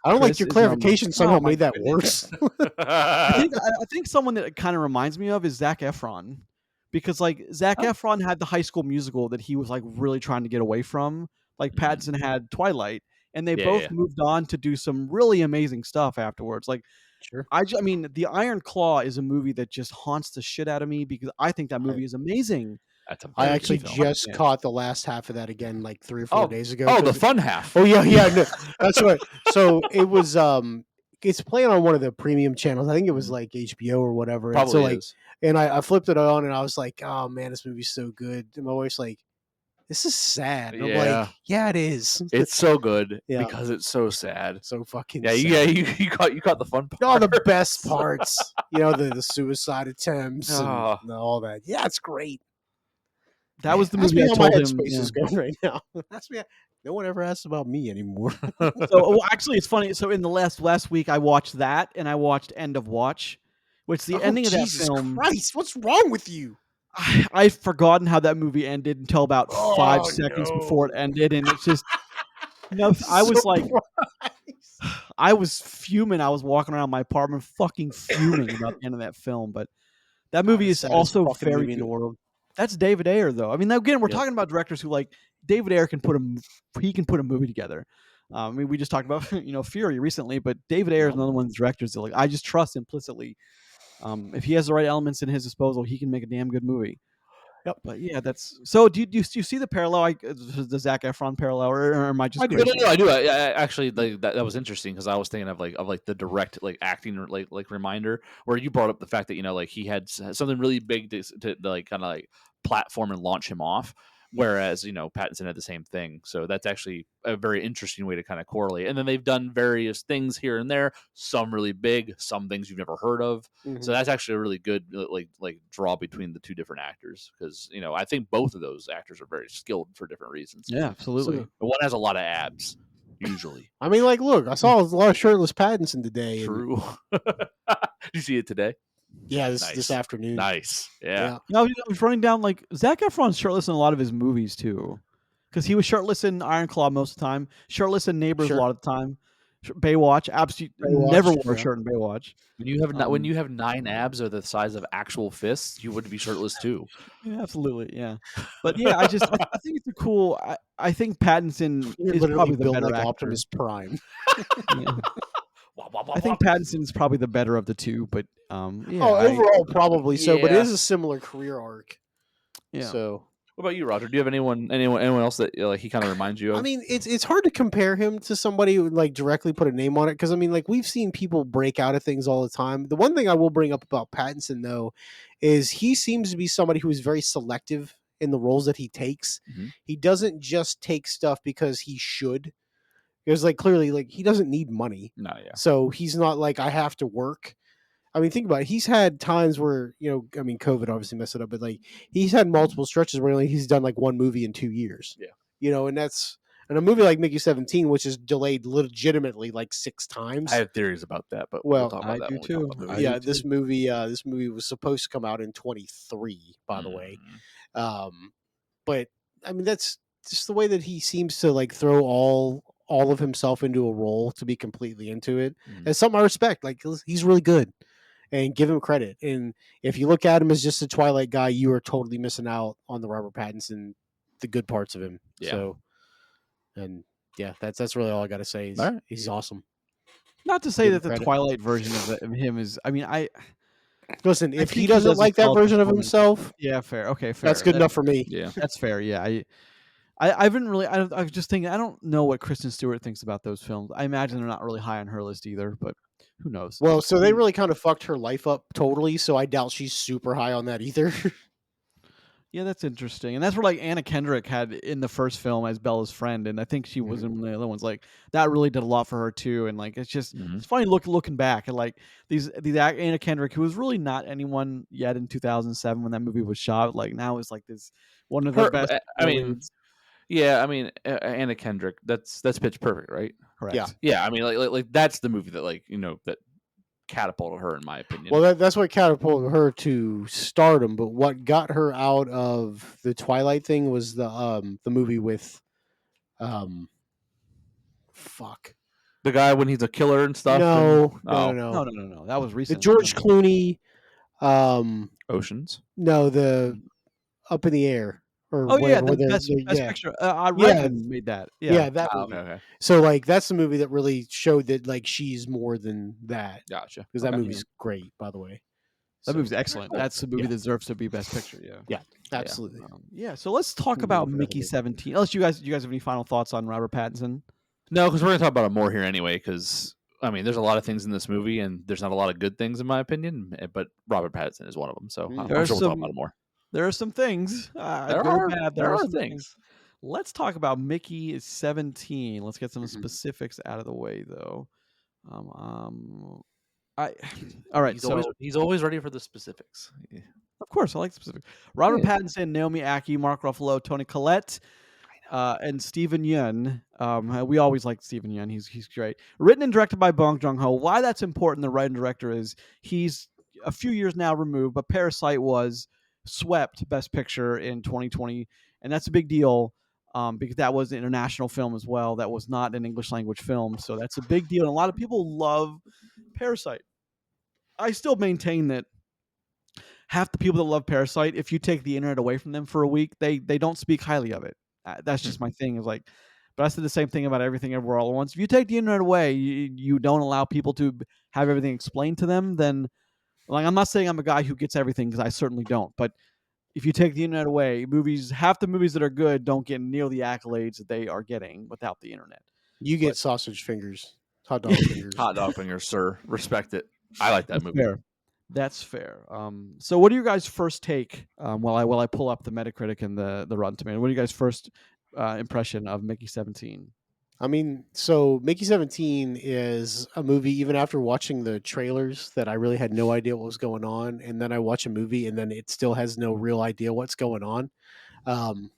I don't like your clarification. Somehow made that worse. I think someone that kind of reminds me of is Zac Efron, because like Zac Efron had the High School Musical that he was like really trying to get away from. Like Pattinson had Twilight, and they both moved on to do some really amazing stuff afterwards. Like, sure. I mean, The Iron Claw is a movie that just haunts the shit out of me because I think that movie is amazing. I actually just caught the last half of that again, like 3 or 4 days ago. Oh, the fun half. Oh yeah, no, that's right. So it was it's playing on one of the premium channels. I think it was like HBO or whatever. Probably and so, and I flipped it on and I was like, oh man, this movie's so good. And my wife's like, this is sad. And I'm like, yeah, it is. It's so good because it's so sad. So fucking sad. You got the fun part. All the best parts. the suicide attempts and all that. Yeah, it's great. That was the movie I told him. Is going right now. No one ever asks about me anymore. Actually, it's funny. So in the last week, I watched that, and I watched End of Watch, which the ending of that film. Christ, what's wrong with you? I've forgotten how that movie ended until about 5 seconds before it ended, and it's just. I was like, I was fuming. I was walking around my apartment, fucking fuming about the end of that film. But that movie is also very good. In the world. That's David Ayer, though. I mean, again, we're talking about directors who, like, David Ayer can put a movie together. I mean, we just talked about Fury recently, but David Ayer is another one of the directors that, like, I just trust implicitly. If he has the right elements in his disposal, he can make a damn good movie. Yep. But yeah, that's so. Do you see the parallel? The Zac Efron parallel, or am I just? I do. I actually like that was interesting because I was thinking of like the direct like acting like reminder where you brought up the fact that like he had something really big to like kind of like platform and launch him off. Whereas, Pattinson had the same thing. So that's actually a very interesting way to kind of correlate. And then they've done various things here and there, some really big, some things you've never heard of. Mm-hmm. So that's actually a really good like draw between the two different actors. Because, I think both of those actors are very skilled for different reasons. Yeah, absolutely. So one has a lot of abs, usually. I mean, like, look, I saw a lot of shirtless Pattinson today. True. Did you see it today? Yeah, this afternoon. Nice. Yeah. I was running down like Zac Efron's shirtless in a lot of his movies too, because he was shirtless in Iron Claw most of the time, shirtless in Neighbors a lot of the time. Baywatch, absolutely never wore a shirt in Baywatch. When you have 9 abs are the size of actual fists, you would be shirtless too. Yeah, absolutely, yeah. But yeah, I think it's a cool. I think Pattinson is probably the better actor. Optimus Prime. Yeah. I think Pattinson's probably the better of the two, but overall probably so. But it is a similar career arc. Yeah. So, what about you, Roger? Do you have anyone else that like he kind of reminds you of? I mean, it's hard to compare him to somebody who like directly put a name on it because I mean, like we've seen people break out of things all the time. The one thing I will bring up about Pattinson though is he seems to be somebody who is very selective in the roles that he takes. Mm-hmm. He doesn't just take stuff because he should. Because like clearly like he doesn't need money. No, yeah. So he's not like I have to work. I mean, think about it. He's had times where, I mean, COVID obviously messed it up, but like he's had multiple stretches where like he's done like one movie in 2 years. Yeah. And a movie like Mickey 17, which is delayed legitimately like 6 times. I have theories about that, but Well, we'll talk about that when we talk about movies. Yeah, this movie was supposed to come out in 23, by the way. But I mean, that's just the way that he seems to like throw all of himself into a role to be completely into it. It's something I respect. Like he's really good, and give him credit. And if you look at him as just a Twilight guy, you are totally missing out on the Robert Pattinson, the good parts of him. Yeah. So, and yeah, that's really all I got to say. He's awesome. Not to say that the Twilight version of him is. I mean, listen. If he doesn't like that version of himself, yeah, fair. Okay, fair. That's good enough for me. Yeah, that's fair. Yeah, I haven't really. I was just thinking. I don't know what Kristen Stewart thinks about those films. I imagine they're not really high on her list either. But who knows? Well, so they really kind of fucked her life up totally. So I doubt she's super high on that either. Yeah, that's interesting, and that's where like Anna Kendrick had in the first film as Bella's friend, and I think she was in the other ones. Like that really did a lot for her too, and like it's just it's funny looking back at like these Anna Kendrick, who was really not anyone yet in 2007 when that movie was shot. Like now is like this one of the best. I mean, yeah, I mean Anna Kendrick. That's Pitch Perfect, right? Correct. Yeah. I mean, like that's the movie that that catapulted her, in my opinion. Well, that's what catapulted her to stardom. But what got her out of the Twilight thing was the movie with, fuck, the guy when he's a killer and stuff. No. That was recent. The George Clooney, Oceans. No, the Up in the Air. Or the best picture. Redman made that. Yeah, that movie. Okay. So like that's the movie that really showed that like she's more than that. Gotcha. Because that movie's great, by the way. That movie's excellent. That's the movie that deserves to be Best Picture. Yeah, absolutely. So let's talk about Mickey 17. Unless you guys have any final thoughts on Robert Pattinson? No, because we're gonna talk about it more here anyway. Because I mean, there's a lot of things in this movie, and there's not a lot of good things in my opinion. But Robert Pattinson is one of them. So I'm sure we'll talk about it more. There are some things. There are some things. Let's talk about Mickey 17. Let's get some specifics out of the way, though. All right. He's always ready for the specifics. Yeah. Of course, I like the specifics. Robert Pattinson, Naomi Ackie, Mark Ruffalo, Toni Collette, and Steven Yeun. We always like Steven Yeun. He's great. Written and directed by Bong Joon-ho. Why that's important, the writer and director, is he's a few years now removed, but Parasite was swept Best Picture in 2020, and that's a big deal because that was an international film as well. That was not an English language film, so that's a big deal. And a lot of people love Parasite. I still maintain that half the people that love Parasite, if you take the internet away from them for a week, they don't speak highly of it. That's just my thing. Is like, but I said the same thing about Everything Everywhere All at Once. If you take the internet away, you don't allow people to have everything explained to them, then. Like, I'm not saying I'm a guy who gets everything because I certainly don't. But if you take the internet away, half the movies that are good don't get near the accolades that they are getting without the internet. You get sausage fingers, hot dog fingers, hot dog fingers, sir. Respect it. I like that movie. Fair. That's fair. So, what are your guys' first take? While I pull up the Metacritic and the Rotten Tomatoes, what are you guys' first impression of Mickey 17? I mean, so Mickey 17 is a movie, even after watching the trailers, that I really had no idea what was going on. And then I watch a movie and then it still has no real idea what's going on.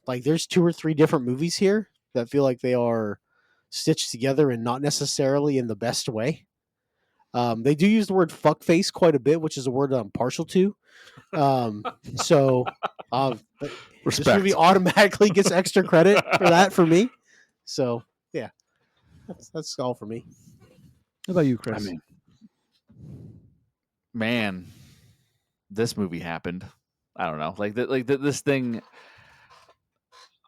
Like there's 2 or 3 different movies here that feel like they are stitched together and not necessarily in the best way. They do use the word fuckface quite a bit, which is a word I'm partial to. So this movie automatically gets extra credit for that for me. So yeah, that's all for me. How about you, Chris? I mean, man, this movie happened. I don't know, this thing.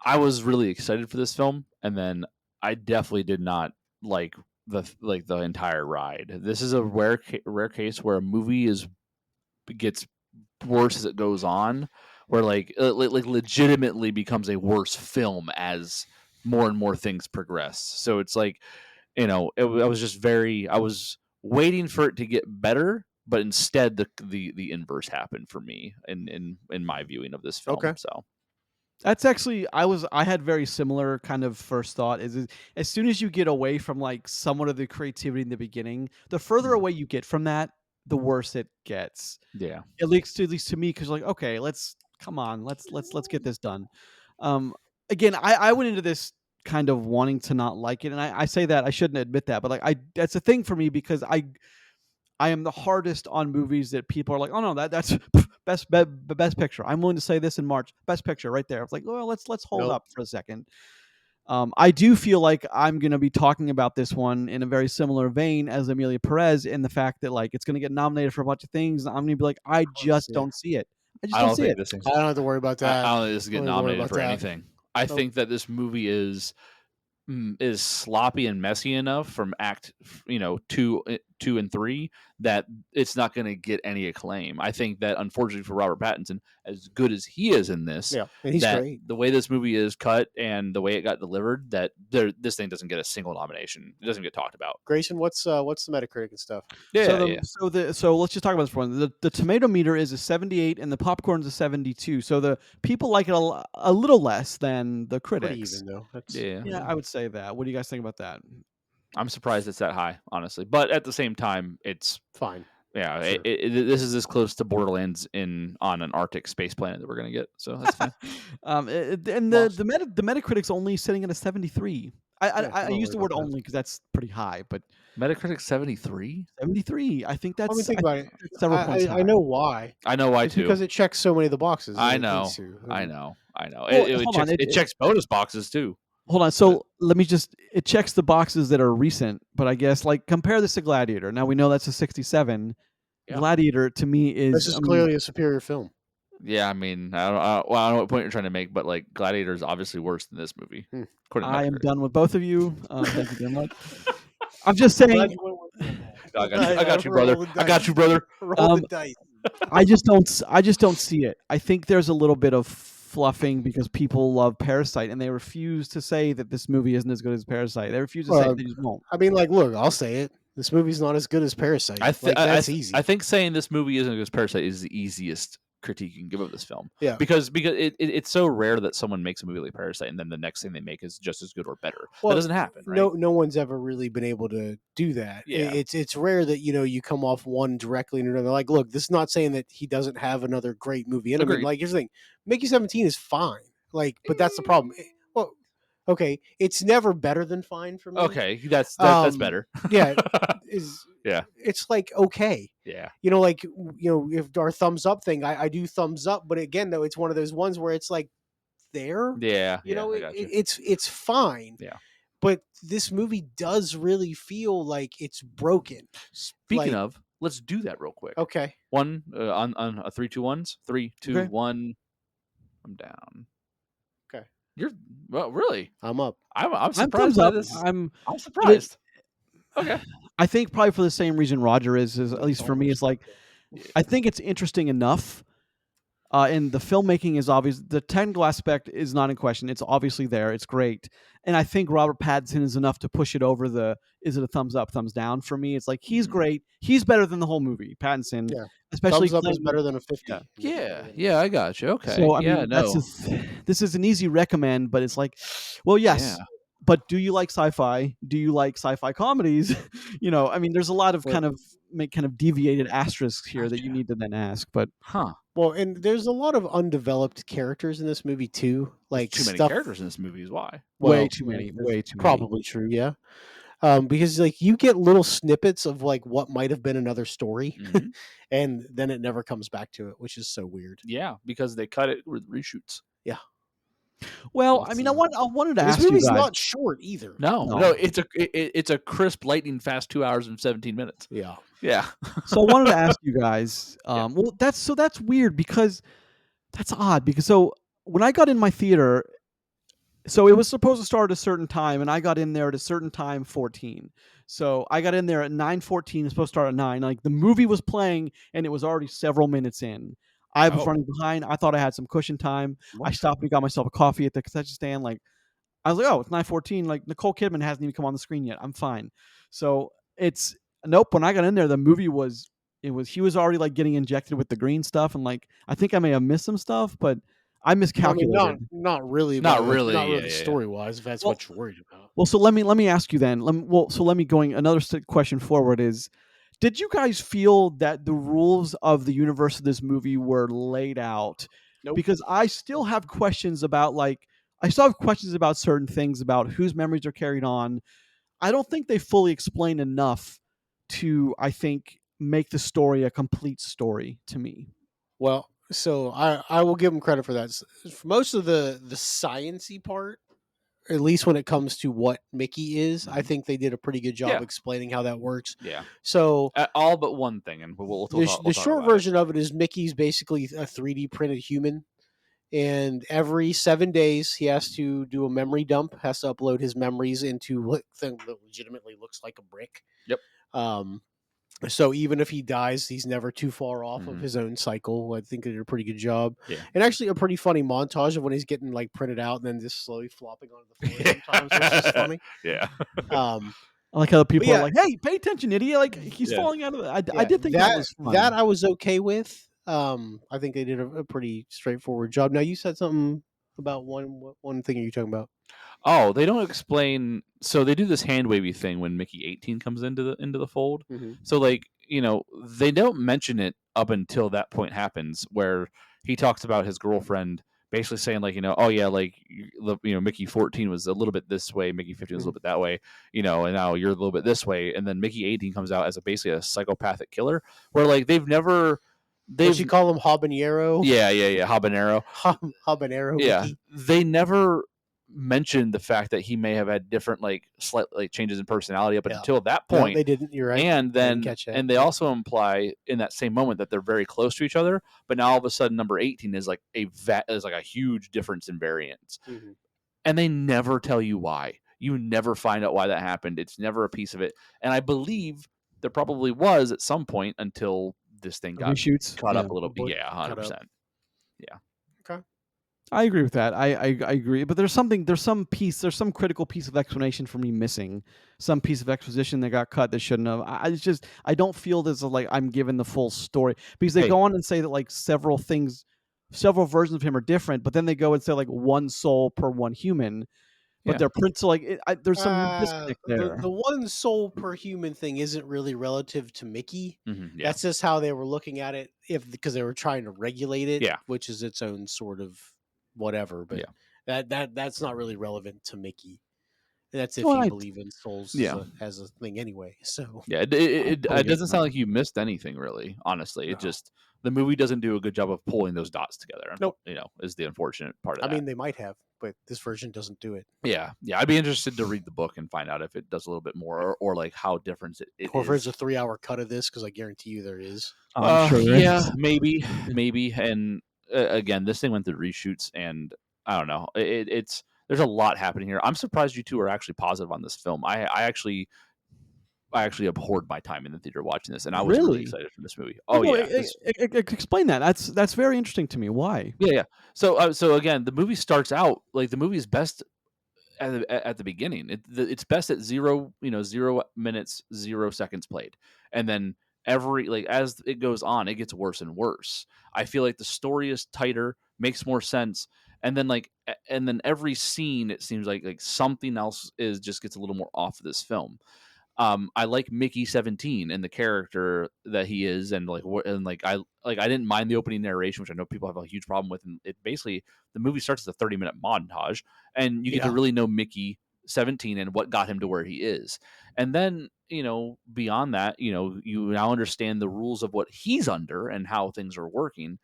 I was really excited for this film, and then I definitely did not like the entire ride. This is a rare case where a movie gets worse as it goes on, where like legitimately becomes a worse film as more and more things progress. So it's like, I was waiting for it to get better, but instead the inverse happened for me in my viewing of this film. Okay. So that's actually I had very similar kind of first thought. Is as soon as you get away from like somewhat of the creativity in the beginning, the further away you get from that, the worse it gets. Yeah. At least to me, because like, okay, let's get this done. Again, I went into this kind of wanting to not like it, and I say that I shouldn't admit that, but like that's a thing for me because I am the hardest on movies that people are like, oh no, that's best picture. I'm willing to say this in March, best picture right there. It's like, well, let's hold up for a second. I do feel like I'm going to be talking about this one in a very similar vein as Emilia Perez, in the fact that like it's going to get nominated for a bunch of things. And I'm going to be like, I just don't see it. I just don't see it. I don't have to worry about that. I don't think this is getting nominated for anything. I think that this movie is sloppy and messy enough from act 2 and 3 that it's not going to get any acclaim. I think that unfortunately for Robert Pattinson, as good as he is in this, and he's great. The way this movie is cut and the way it got delivered, that this thing doesn't get a single nomination. It doesn't get talked about. Grayson, what's the Metacritic and stuff? So let's just talk about this for one. The tomato meter is a 78 and the popcorn's a 72. So the people like it a little less than the critics. Pretty even, though. Yeah, I would say that. What do you guys think about that? I'm surprised it's that high, honestly. But at the same time, it's fine. Yeah, sure. This is as close to Borderlands on an Arctic space planet that we're going to get, so that's fine. The Metacritic's only sitting at a 73. I use the word only because that's pretty high, but Metacritic 73. 73. I think that's. Think about it. Several points high. I know why. I know why too. Because it checks so many of the boxes. I know. Well, it checks bonus boxes too. Hold on. So it checks the boxes that are recent, but I guess like compare this to Gladiator. Now we know that's a 67. Yeah. Gladiator to me is. This is clearly a superior film. Yeah, I mean, I don't know what point you're trying to make, but like Gladiator is obviously worse than this movie. I am done with both of you. Thank you very much. I'm just saying. I got you, brother. I got you, brother. Roll the dice. I just don't see it. I think there's a little bit of fluffing because people love Parasite and they refuse to say that this movie isn't as good as Parasite. They refuse to say it. They just won't. I mean, like, look, I'll say it. This movie's not as good as Parasite. That's easy. I think saying this movie isn't as good as Parasite is the easiest critique you can give of this film. Yeah. Because it's so rare that someone makes a movie like Parasite and then the next thing they make is just as good or better. Well, that doesn't happen, right? No one's ever really been able to do that. Yeah. It's rare that, you come off one directly and another. Like, look, this is not saying that he doesn't have another great movie in him. Like, here's the thing. Mickey 17 is fine. Like, but that's the problem. Well, okay, it's never better than fine for me. Okay, that's better. Yeah. Yeah. It's like okay. Yeah. If our thumbs up thing, I do thumbs up, but again though, it's one of those ones where it's like there. Yeah. It's fine. Yeah. But this movie does really feel like it's broken. Speaking of, let's do that real quick. Okay. One on a 3, 2, 1s. 3, 2, 1. I'm down. Okay. You're really? I'm up. I'm surprised by this. I'm surprised. Okay. I think probably for the same reason Roger is at least for me, it's like I think it's interesting enough. And the filmmaking is obvious. The technical aspect is not in question. It's obviously there. It's great. And I think Robert Pattinson is enough to push it over is it a thumbs up, thumbs down for me? It's like he's great. He's better than the whole movie. Pattinson. Yeah. Especially thumbs up is better than a 50. Yeah, I got you. Okay. So, I mean, this is an easy recommend, but it's like, well, yes. Yeah. But do you like sci-fi? Do you like sci-fi comedies? I mean, there's a lot of kind of deviated asterisks here that you need to then ask. But well, and there's a lot of undeveloped characters in this movie too. Like too many characters in this movie is why. Way too many. Probably true. Yeah. Because like you get little snippets of like what might have been another story, and then it never comes back to it, which is so weird. Yeah, because they cut it with reshoots. Yeah. Well, I mean, I wanted to ask you guys. This movie's not short either. No, it's a crisp, lightning fast 2 hours and 17 minutes. Yeah. So I wanted to ask you guys. Well, that's weird because that's odd because so when I got in my theater, so it was supposed to start at a certain time, and I got in there at a certain time, 14. So I got in there at 9:14. It's supposed to start at 9. Like the movie was playing, and it was already several minutes in. I was running behind. I thought I had some cushion time. I stopped and got myself a coffee at the concession stand. Like I was like, oh, it's 9:14. Like Nicole Kidman hasn't even come on the screen yet. I'm fine. So it's nope. When I got in there, the movie he was already like getting injected with the green stuff, and like I think I may have missed some stuff, but I miscalculated. I mean, not really. Not really story wise. If that's what you're worried about. Well, so let me ask you then. Let me going another question forward is. Did you guys feel that the rules of the universe of this movie were laid out? Nope. Because I still have questions about certain things about whose memories are carried on. I don't think they fully explain enough to, I think, make the story a complete story to me. Well, so I will give them credit for that. For most of the sciencey part, at least when it comes to what Mickey is, I think they did a pretty good job Yeah. explaining how that works. Yeah. So all but one thing, and we'll the talk short about version of it is Mickey's basically a 3D printed human, and every 7 days he has to do a memory dump, has to upload his memories into what thing that legitimately looks like a brick. Yep. So even if he dies, he's never too far off of Mhm. his own cycle. I think they did a pretty good job. Yeah. And actually a pretty funny montage of when he's getting like printed out and then just slowly flopping onto the floor sometimes, which is funny. Yeah. I like how the people yeah. are like, "Hey, pay attention, idiot!" Like he's Yeah. falling out of the. I Yeah, did think that was fun. that I was okay with. I think they did a pretty straightforward job. Now you said something about one thing. Are you talking about? Oh, they don't explain. So they do this hand wavy thing when Mickey 18 comes into the fold. Mm-hmm. So like they don't mention it up until that point happens where he talks about his girlfriend basically saying like oh yeah like Mickey 14 was a little bit this way, Mickey 15 was a little bit that way, and now you're a little bit this way, and then Mickey 18 comes out as basically a psychopathic killer where like they've What you call him, habanero? Yeah, habanero. Habanero. Yeah, Mickey. they never mentioned the fact that he may have had different slight changes in personality up until that point. No, they didn't. You're right. And then catch that. and they also imply in that same moment that they're very close to each other. But now all of a sudden, number 18 is like a huge difference in variance, and they never tell you why. You never find out why that happened. It's never a piece of it. And I believe there probably was at some point until this thing got caught up a little bit. Yeah, 100%. Yeah. Okay. I agree with that. I agree, but there's some critical piece of explanation for me missing, some piece of exposition that got cut that shouldn't have. I don't feel this like I'm given the full story because they go on and say that like several versions of him are different, but then they go and say like one soul per one human, but they're so like there's some disconnect there. The one soul per human thing isn't really relative to Mickey. Yeah. That's just how they were looking at it, because they were trying to regulate it, which is its own sort of whatever. But that's not really relevant to Mickey. That's if you believe in souls as a thing anyway. So it doesn't sound like you missed anything really. Honestly, no. It just the movie doesn't do a good job of pulling those dots together. Nope. Is the unfortunate part of that. I mean, they might have, but this version doesn't do it. Yeah. I'd be interested to read the book and find out if it does a little bit more or like how different it is. Or if there's a 3-hour cut of this, because I guarantee you there is. I'm sure there is. maybe. And again, this thing went through reshoots, and I don't know. It's there's a lot happening here. I'm surprised you two are actually positive on this film. I actually abhorred my time in the theater watching this, and I was really excited for this movie. Oh yeah, explain that. That's very interesting to me. Why? Yeah. So again, the movie starts out like the movie's best at the beginning. It's best at 0 minutes 0 seconds played, and then as it goes on, it gets worse and worse. I feel like the story is tighter, makes more sense, and then every scene it seems like something else just gets a little more off of this film. I like Mickey 17 and the character that he is, and I didn't mind the opening narration, which I know people have a huge problem with. And it basically the movie starts as a 30-minute montage, and you get to really know Mickey 17 and what got him to where he is. And then beyond that, you now understand the rules of what he's under and how things are working.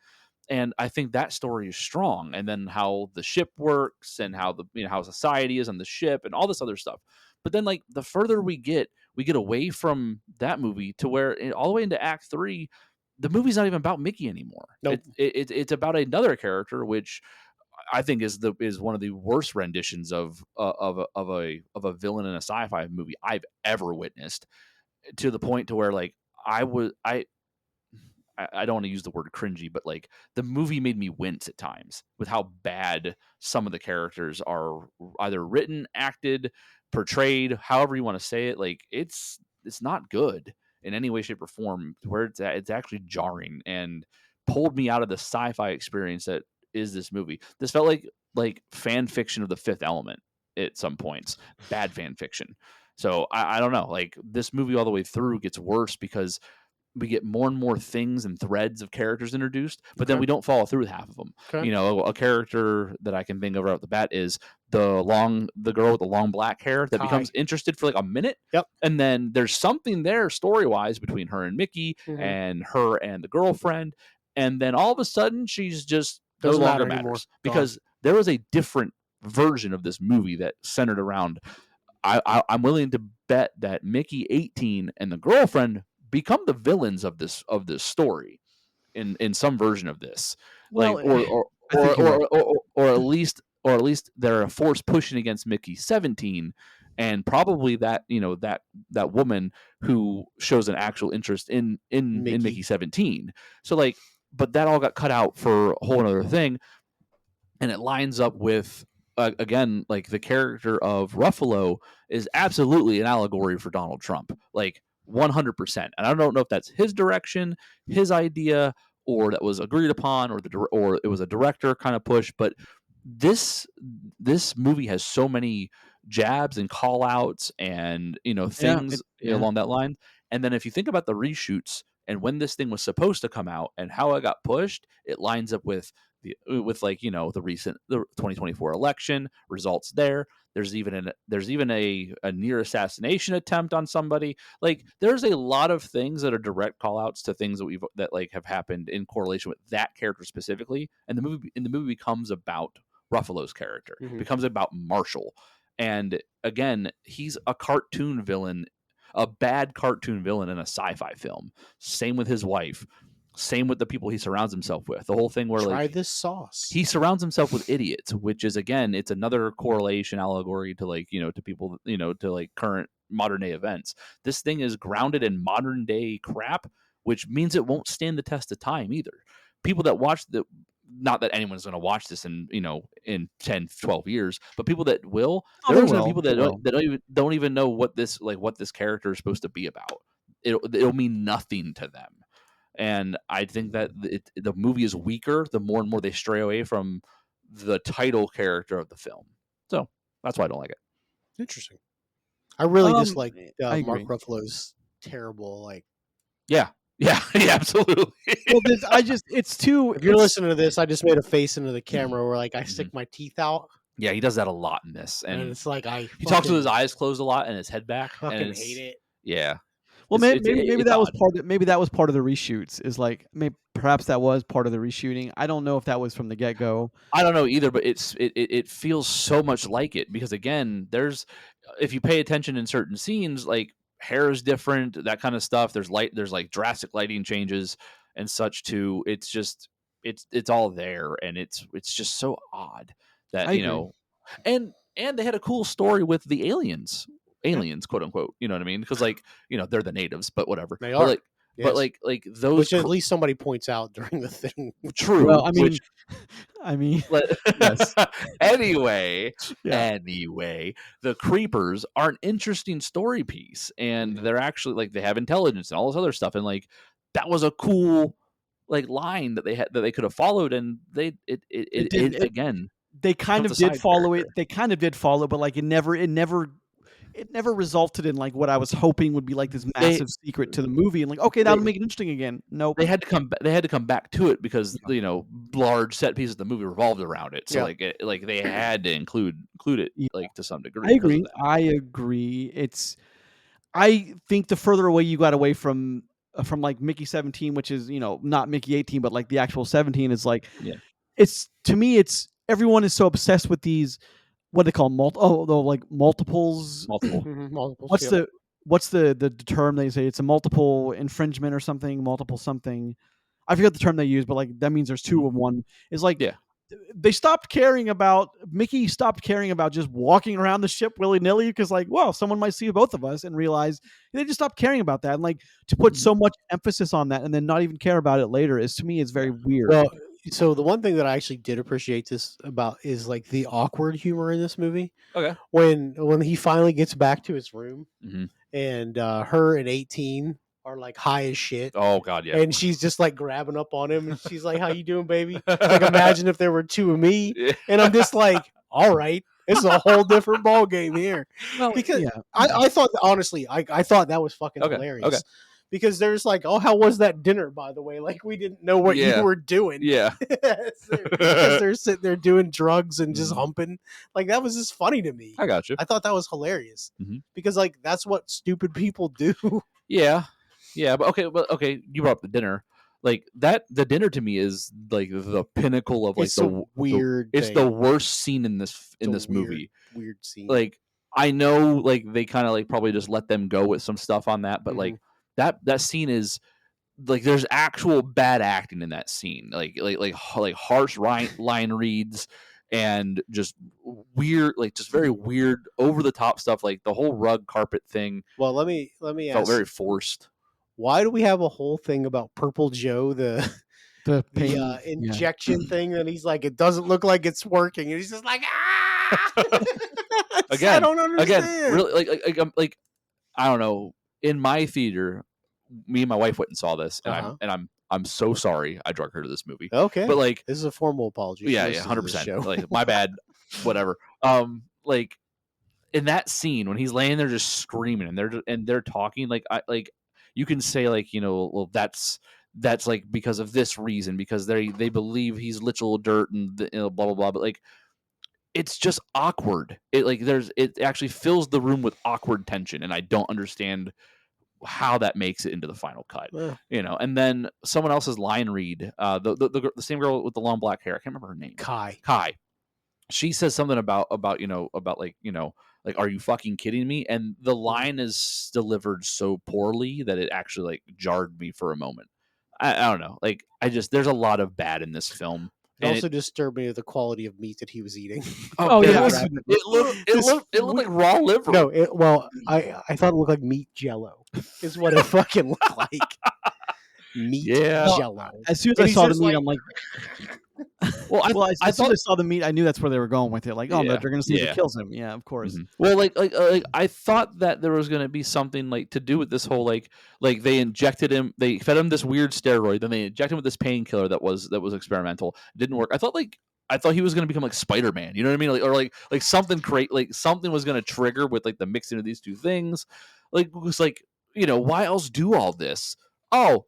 And I think that story is strong. And then how the ship works and how how society is on the ship and all this other stuff. But then the further we get away from that movie to where all the way into Act 3, the movie's not even about Mickey anymore. Nope. It's about another character, which I think is one of the worst renditions of a villain in a sci-fi movie I've ever witnessed. To the point to where I don't want to use the word cringy, but the movie made me wince at times with how bad some of the characters are either written, acted, portrayed, however you want to say it. It's not good in any way, shape, or form. Where it's actually jarring and pulled me out of the sci-fi experience that is this movie. This felt like fan fiction of The Fifth Element at some points. Bad fan fiction. So I don't know. Like this movie all the way through gets worse because we get more and more things and threads of characters introduced, but then we don't follow through with half of them. Okay. A character that I can think of right off the bat is the girl with the long black hair that becomes interested for like a minute. Yep. And then there's something there story wise between her and Mickey and her and the girlfriend. And then all of a sudden she's just Doesn't no longer matter anymore. matters because there was a different version of this movie that centered around. I'm willing to bet that Mickey 18 and the girlfriend become the villains of this story in some version of this. Well, like or at least they're a force pushing against Mickey 17 and probably that that woman who shows an actual interest in Mickey 17. So like, but that all got cut out for a whole other thing, and it lines up with again, like the character of Ruffalo is absolutely an allegory for Donald Trump, like 100%. And I don't know if that's his direction, his idea, or that was agreed upon, or it was a director kind of push. But this movie has so many jabs and call outs and things along that line. And then if you think about the reshoots and when this thing was supposed to come out and how it got pushed, it lines up with the recent 2024 election results there. There's even a near assassination attempt on somebody. Like there's a lot of things that are direct call outs to things that like have happened in correlation with that character specifically. And the movie becomes about Ruffalo's character, becomes about Marshall. And again, he's a cartoon villain, a bad cartoon villain in a sci-fi film. Same with his wife. Same with the people he surrounds himself with. The whole thing where try this sauce. He surrounds himself with idiots, which is again, it's another correlation allegory to like, to people, to like current modern day events. This thing is grounded in modern day crap, which means it won't stand the test of time either. People that watch not that anyone's going to watch this in 10, 12 years, but people that will, there's people that don't even know what this character is supposed to be about. It'll mean nothing to them. And I think that the movie is weaker the more and more they stray away from the title character of the film. So that's why I don't like it. Interesting. I really dislike Mark Ruffalo's terrible, like. Yeah, absolutely. Well, it's too. If you're listening to this, I just made a face into the camera where like I stick my teeth out. Yeah, he does that a lot in this, and it's like he talks with his eyes closed a lot and his head back. I fucking hate it. Yeah. Well, maybe that was part of maybe that was part of the reshoots. Is like perhaps that was part of the reshooting. I don't know if that was from the get go. I don't know either, but it feels so much like it because again, if you pay attention in certain scenes, like hair is different, that kind of stuff. There's like drastic lighting changes and such too. It's just it's all there, and it's just so odd that and they had a cool story with the aliens, quote unquote, you know what I mean? Because like they're the natives, but whatever they are. But like those, which at least somebody points out during the thing. True. Well, I mean, yes. Anyway, the creepers are an interesting story piece, and they're actually like they have intelligence and all this other stuff, and like that was a cool like line that they could have followed, and they again. They kind of did follow it. They kind of did follow, but like it never resulted in like what I was hoping would be like this massive secret to the movie, and like that'll make it interesting again. Nope. They had to come back to it because large set pieces of the movie revolved around it. So like they had to include it like to some degree. I agree. I think the further away you got away from like Mickey 17, which is not Mickey 18, but like the actual 17 is like it's to me it's everyone is so obsessed with these. What do they call multiples? Multiples. What's the term they say? It's a multiple infringement or something. Multiple something. I forget the term they use, but like that means there's two of one. It's like they stopped caring about Mickey. Stopped caring about just walking around the ship willy nilly because like, well, someone might see both of us and realize they just stopped caring about that. And like to put so much emphasis on that and then not even care about it later is to me is very weird. Well, so the one thing that I actually did appreciate this about is like the awkward humor in this movie. Okay. When he finally gets back to his room and her and 18 are like high as shit. Oh God, yeah. And she's just like grabbing up on him and she's like, "How you doing, baby?" Like imagine if there were two of me. And I'm just like, all right. This is a whole different ball game here. Well, Because yeah. I thought, honestly, I thought that was fucking Okay, hilarious. okay. Because there's like, oh, how was that dinner, by the way? Like, we didn't know what you were doing. Yeah. Because they're sitting there doing drugs and just humping. Like, that was just funny to me. I got you. I thought that was hilarious. Mhm. Because, like, that's what stupid people do. Yeah. But okay, you brought up the dinner. Like the dinner to me is like the pinnacle of like It's a weird it's thing. the worst scene in this movie. Weird scene. Like I know like they kind of like probably just let them go with some stuff on that, but like that scene is like there's actual bad acting in that scene. Like harsh line reads and just weird, like just very weird over the top stuff, like the whole rug carpet thing. Well, let me Felt ask, very forced. why do we have a whole thing about Purple Joe, the pain, injection thing that he's like, it doesn't look like it's working, and he's just like, ah! Again, I don't understand. Again, really, like I don't know. In my theater, me and my wife went and saw this, and I'm so sorry I drug her to this movie. Okay, but like this is a formal apology. Yeah, 100%. Like my bad, whatever. Like in that scene when he's laying there just screaming and they're talking, like you can say like, you know, well that's like because of this reason, because they believe he's literal dirt and blah blah blah, but like it's just awkward. It actually fills the room with awkward tension, and I don't understand how that makes it into the final cut. You know, and then someone else's line read, the same girl with the long black hair, I can't remember her name. Kai. She says something about like, are you fucking kidding me? And the line is delivered so poorly that it actually like jarred me for a moment. I don't know. Like there's a lot of bad in this film. It also disturbed me the quality of meat that he was eating. It looked like raw liver. No, I thought it looked like meat jello. Is what it fucking looked like. Meat jello. As soon as I saw the meat, I'm like, as soon as I saw the meat, I knew that's where they were going with it. Like, they're going to see if it kills him. Yeah, of course. Well, like I thought that there was going to be something like to do with this whole like they injected him, they fed him this weird steroid, then they injected him with this painkiller that was experimental. It didn't work. I thought he was going to become like Spider-Man. You know what I mean? Like something something was going to trigger with like the mixing of these two things. Like it was like, you know, why else do all this? Oh,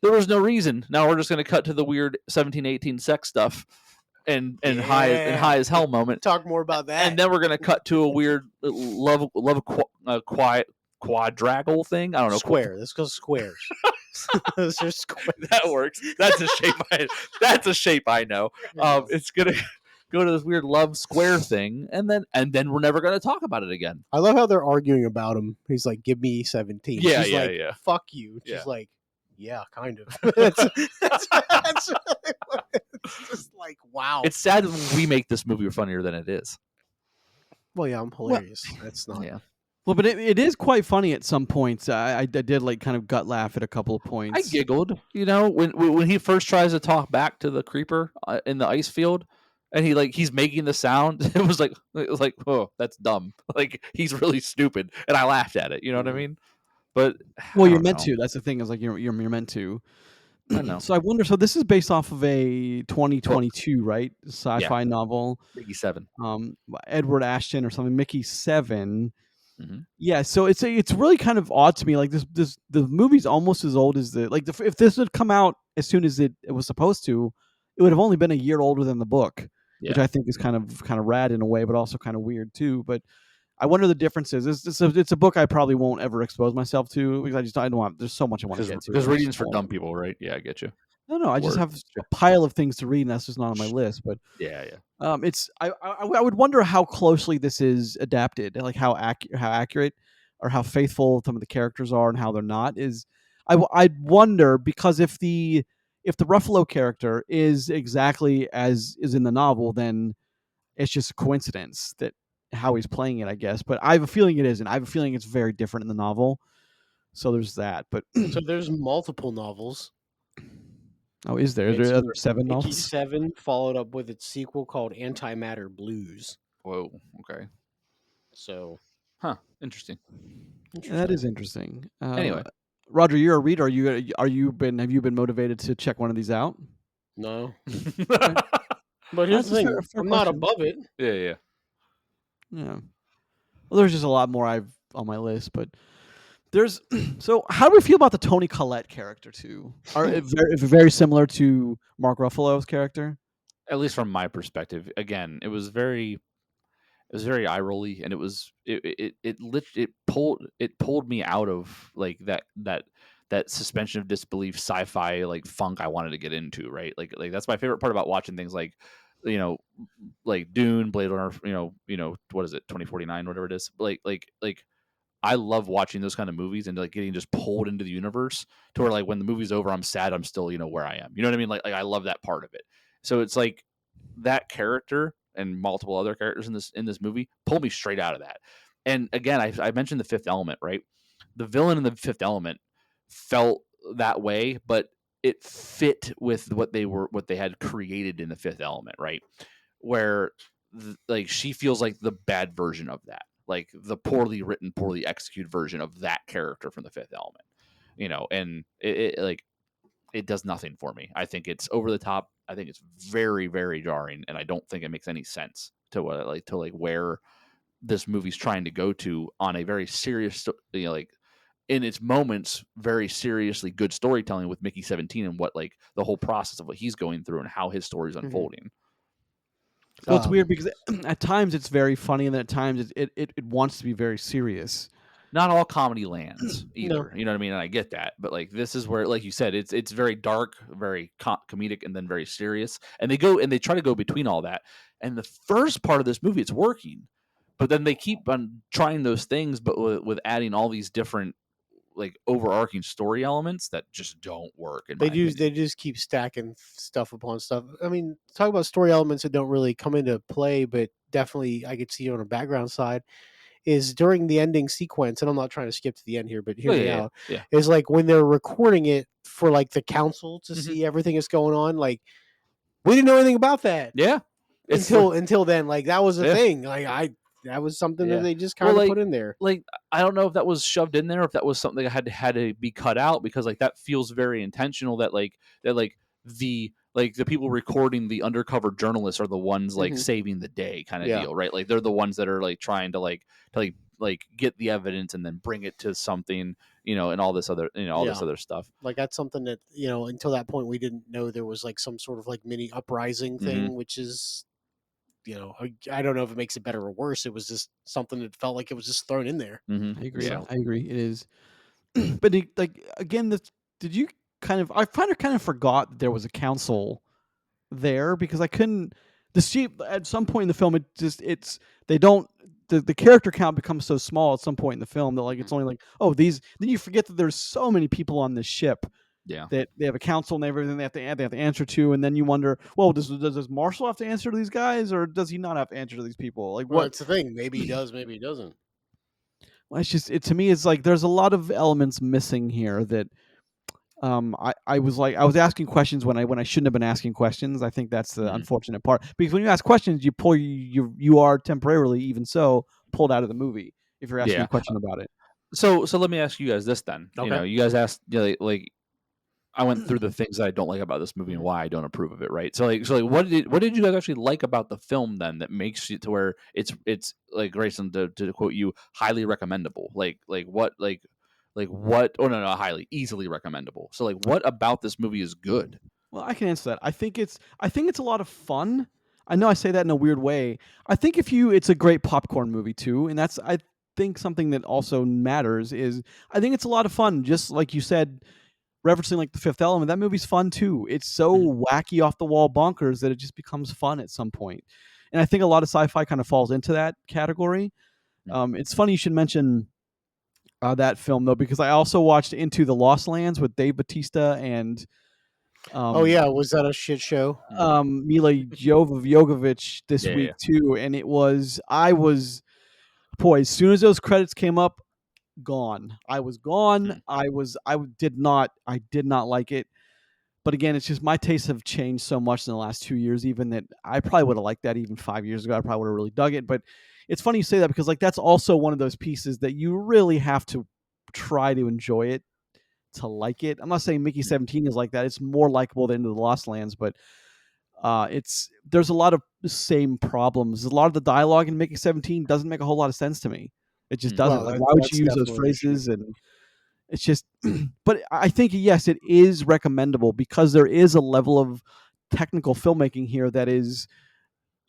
there was no reason. Now we're just going to cut to the weird 17-18 sex stuff and high as hell moment. Talk more about that. And then we're going to cut to a weird quadrangle thing. I don't know. Square. This goes squares. Those are squares. That works. That's a shape I know. It's going to go to this weird love square thing, and then we're never going to talk about it again. I love how they're arguing about him. He's like, "Give me 17." Yeah, She's like, yeah. Fuck you. She's like, yeah, kind of. It's just like, wow. It's sad when we make this movie funnier than it is. Well, yeah, I'm hilarious. That's not. Yeah. Well, but it is quite funny at some points. I did like kind of gut laugh at a couple of points. I giggled, you know, when he first tries to talk back to the creeper in the ice field, and he's making the sound. It was like, oh, that's dumb. Like he's really stupid, and I laughed at it. You know what I mean? But you're meant to. That's the thing. Is like you're meant to. I know. So I wonder. So this is based off of a 2022, right? Sci-fi novel. Mickey 7. Edward Ashton or something. Mickey 7. Mm-hmm. Yeah. So it's really kind of odd to me. Like the movie's almost as old as if this had come out as soon as it was supposed to, it would have only been a year older than the book, which I think is kind of rad in a way, but also kind of weird too. But I wonder the differences. It's a book I probably won't ever expose myself to because I don't want. There's so much I want to get to. Because reading's for dumb people, right? Yeah, I get you. No, I just have a pile of things to read, and that's just not on my list. But yeah. It's I would wonder how closely this is adapted, like how accurate or how faithful some of the characters are and how they're not. I'd wonder because if the Ruffalo character is exactly as is in the novel, then it's just a coincidence that how he's playing it, I guess. But I have a feeling it isn't. I have a feeling it's very different in the novel. So there's that. But so there's multiple novels. Oh, is there? Are there other 7 novels? Mickey 7 followed up with its sequel called Antimatter Blues. Whoa. Okay. So, interesting. That is interesting. Anyway, Roger, you're a reader. Have you been motivated to check one of these out? No. But here's the thing: I'm not above it. Yeah. Yeah. Well, there's just a lot more I've on my list, but there's so how do we feel about the Tony Collette character too? Are it very similar to Mark Ruffalo's character? At least from my perspective. Again, it was very eye rolly, and it pulled me out of like that suspension of disbelief sci-fi like funk I wanted to get into, right? Like that's my favorite part about watching things like, you know, like Dune, Blade Runner, what is it, 2049, whatever it is. Like I love watching those kind of movies and like getting just pulled into the universe to where like when the movie's over, I'm sad I'm still, where I am. You know what I mean? Like I love that part of it. So it's like that character and multiple other characters in this movie pull me straight out of that. And again, I mentioned The Fifth Element, right? The villain in The Fifth Element felt that way, but it fit with what they had created in The Fifth Element, right? Where like she feels like the bad version of that, like the poorly written, poorly executed version of that character from The Fifth Element, and it does nothing for me. I think it's over the top. I think it's very, very jarring, and I don't think it makes any sense to where this movie's trying to go to on a very serious, like in its moments, very seriously good storytelling with Mickey 17 and what like the whole process of what he's going through and how his story is unfolding. Well, it's weird because at times it's very funny, and then at times it wants to be very serious. Not all comedy lands either. No. You know what I mean? And I get that, but like this is where, like you said, it's very dark, very comedic, and then very serious. And they try to go between all that. And the first part of this movie, it's working, but then they keep on trying those things, but with adding all these different like overarching story elements that just don't work. They just keep stacking stuff upon stuff. I mean, talk about story elements that don't really come into play, but definitely I could see on a background side. Is during the ending sequence, and I'm not trying to skip to the end here, but hear me out. Yeah. Is like when they're recording it for like the council to see everything that's going on. Like we didn't know anything about that. Yeah. Until then, like that was a thing. Like that was something that they just kind of put in there. Like I don't know if that was shoved in there, or if that was something that had to be cut out, because like that feels very intentional. That the people recording the undercover journalists are the ones like saving the day kind of deal, right? Like they're the ones that are like trying to get the evidence and then bring it to something, and all this other, this other stuff. Like that's something that, until that point we didn't know there was like some sort of like mini uprising thing, which is, I don't know if it makes it better or worse. It was just something that felt like it was just thrown in there. I agree. So. I agree. It is. But like again, did you I kind of forgot that there was a council there, because I couldn't. At some point in the film, the character count becomes so small at some point in the film that like it's only like, oh, these. Then you forget that there's so many people on this ship. Yeah. That they have a council and everything they have to answer to, and then you wonder, well, does Marshall have to answer to these guys, or does he not have to answer to these people? Like, what's the thing? Maybe he does, maybe he doesn't. Well, it's just to me, it's like there's a lot of elements missing here that. I was asking questions when I shouldn't have been asking questions. I think that's the unfortunate part, because when you ask questions, you are temporarily, even so, pulled out of the movie if you're asking a question about it. So let me ask you guys this then. Okay. You guys asked, like I went through the things that I don't like about this movie and why I don't approve of it, right? So what did you guys actually like about the film then that makes it to where it's like, Grayson, to quote you, highly recommendable? Like what? Oh no, highly, easily recommendable. So like, what about this movie is good? Well, I can answer that. I think it's a lot of fun. I know I say that in a weird way. I think it's a great popcorn movie too, and that's, I think, something that also matters. Is I think it's a lot of fun, just like you said, referencing like The Fifth Element. That movie's fun too. It's so wacky, off the wall, bonkers that it just becomes fun at some point. And I think a lot of sci-fi kind of falls into that category. It's funny you should mention that film though, because I also watched Into the Lost Lands with Dave Bautista and was that a shit show? Mila Jovovich this week too, and as soon as those credits came up, gone. I was gone. I did not like it. But again, it's just my tastes have changed so much in the last 2 years, even that I probably would have liked that even 5 years ago. I probably would have really dug it. But it's funny you say that, because like that's also one of those pieces that you really have to try to enjoy it to like it. I'm not saying Mickey 17 is like that. It's more likable than Into the Lost Lands, but There's a lot of the same problems. A lot of the dialogue in Mickey 17 doesn't make a whole lot of sense to me. It just doesn't. Well, Like, why would that's you use those definitely an issue. phrases? And it's just, but I think, yes, it is recommendable because there is a level of technical filmmaking here that is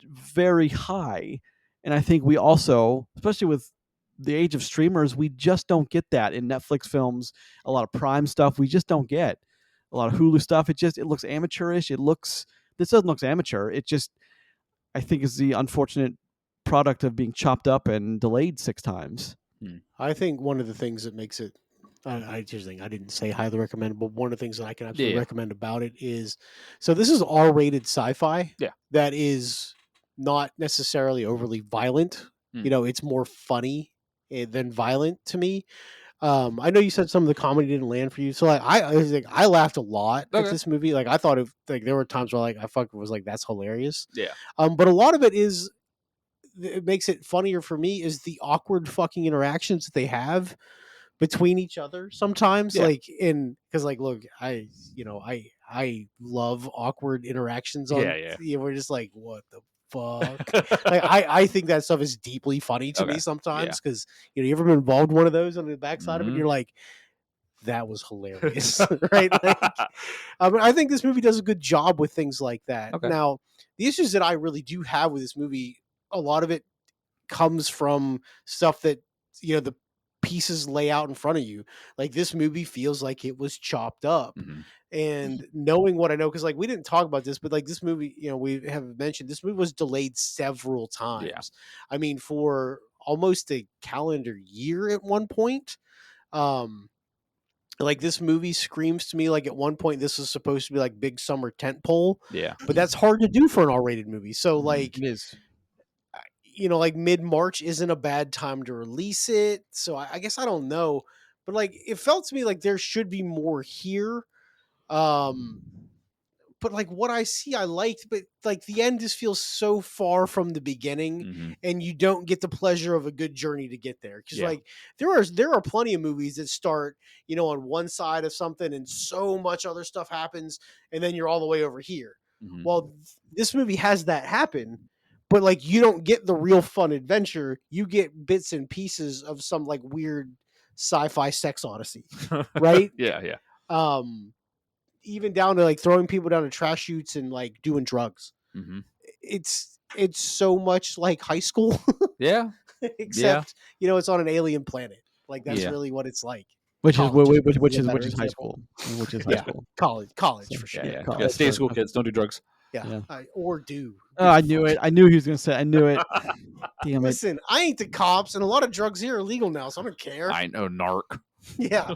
very high. And I think we also, especially with the age of streamers, we just don't get that in Netflix films. A lot of Prime stuff we just don't get. A lot of Hulu stuff, it looks amateurish. This doesn't look amateur. It just, I think, is the unfortunate product of being chopped up and delayed 6 times. I think one of the things that makes it, I just think I didn't say highly recommend, but one of the things that I can absolutely recommend about it is, so this is R-rated sci-fi. Yeah. That is not necessarily overly violent. You know, it's more funny than violent to me. I know you said some of the comedy didn't land for you, so like I laughed a lot at this movie. Like I thought there were times where like I fucking was like that's hilarious. Yeah. But a lot of it makes it funnier for me is the awkward fucking interactions that they have between each other sometimes. Yeah. Like because like look, I love awkward interactions on we're just like what the fuck. Like I think that stuff is deeply funny to me sometimes because you ever been involved in one of those on the backside of it, you're like, that was hilarious. Right? Like, I think this movie does a good job with things like that. Now, the issues that I really do have with this movie, a lot of it comes from stuff that the pieces lay out in front of you. Like this movie feels like it was chopped up. And knowing what I know, because like we didn't talk about this, but like this movie, we have mentioned this movie was delayed several times. I mean, for almost a calendar year at one point. Like this movie screams to me like at one point this was supposed to be like big summer tentpole. Yeah. But that's hard to do for an R-rated movie. So like It is. Like mid-March isn't a bad time to release it. So I guess I don't know. But like it felt to me like there should be more here. But like what I see, I liked, but like the end just feels so far from the beginning, and you don't get the pleasure of a good journey to get there. Because like there are plenty of movies that start, on one side of something, and so much other stuff happens, and then you're all the way over here. Well, this movie has that happen, but like you don't get the real fun adventure. You get bits and pieces of some like weird sci-fi sex odyssey, right? Yeah. Even down to like throwing people down to trash chutes and like doing drugs. It's so much like high school. Yeah. Except, it's on an alien planet. Like that's really what it's like. Which is College high school. Which is high school. College for sure. Yeah. Stay in school, kids. Don't do drugs. Yeah. Or do. Oh, I knew it. I knew he was going to say it. I knew it. Damn it. Listen, I ain't the cops, and a lot of drugs here are legal now, so I don't care. I know, narc. Yeah.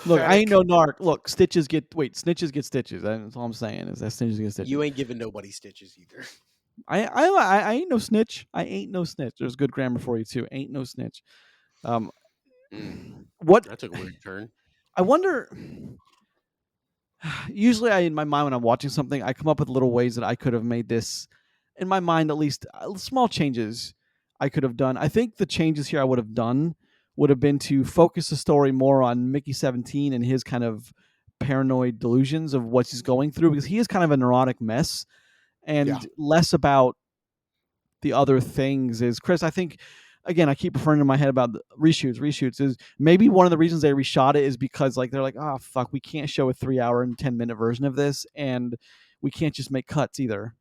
Look, I ain't no narc. Look, snitches get stitches. That's all I'm saying is that snitches get stitches. You ain't giving nobody stitches either. I ain't no snitch. I ain't no snitch. There's good grammar for you too. Ain't no snitch. What? That took a weird turn. I wonder. Usually, in my mind when I'm watching something, I come up with little ways that I could have made this, in my mind at least, small changes I could have done. I think the changes here I would have done would have been to focus the story more on Mickey 17 and his kind of paranoid delusions of what he's going through, because he is kind of a neurotic mess, and less about the other things. Is Chris, I think, again, I keep referring to my head about the reshoots is maybe one of the reasons they reshot it is because like they're like, oh fuck, we can't show a 3-hour and 10-minute version of this, and we can't just make cuts either.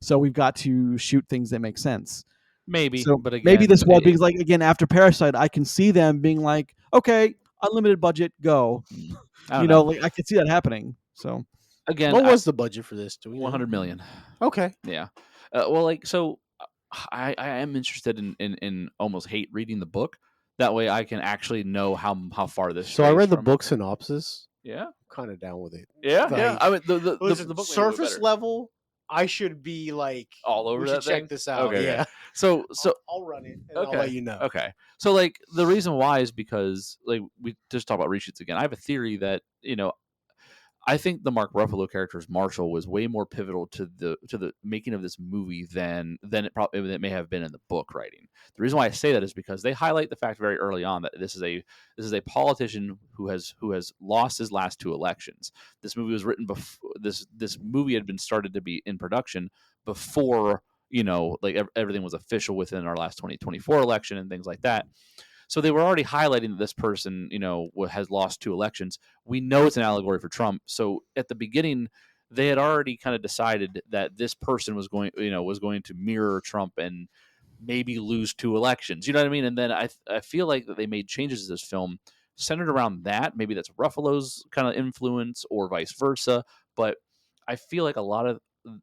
So we've got to shoot things that make sense. Maybe, so but again, maybe this was because like again after Parasite, I can see them being like, okay, unlimited budget, go. Like I can see that happening. So again, what was the budget for this? Do we know? 100 million. Okay. Yeah. Well, like so. I am interested in almost hate reading the book. That way I can actually know how far this. So I read the book synopsis. Yeah, I'm kind of down with it. Yeah, yeah. I mean, the book surface level. I should be like all over that. Check this out. Okay, yeah. So I'll run it and I'll let you know. Okay. So like the reason why is because like we just talked about reshoots again. I have a theory that I think the Mark Ruffalo character's Marshall was way more pivotal to the making of this movie than it may have been in the book writing. The reason why I say that is because they highlight the fact very early on that this is a politician who has lost his last 2 elections. This movie was written before this movie had been started to be in production before like everything was official within our last 2024 election and things like that. So they were already highlighting that this person, has lost 2 elections. We know it's an allegory for Trump. So at the beginning, they had already kind of decided that this person was going to mirror Trump and maybe lose 2 elections. You know what I mean? And then I feel like that they made changes to this film centered around that. Maybe that's Ruffalo's kind of influence or vice versa. But I feel like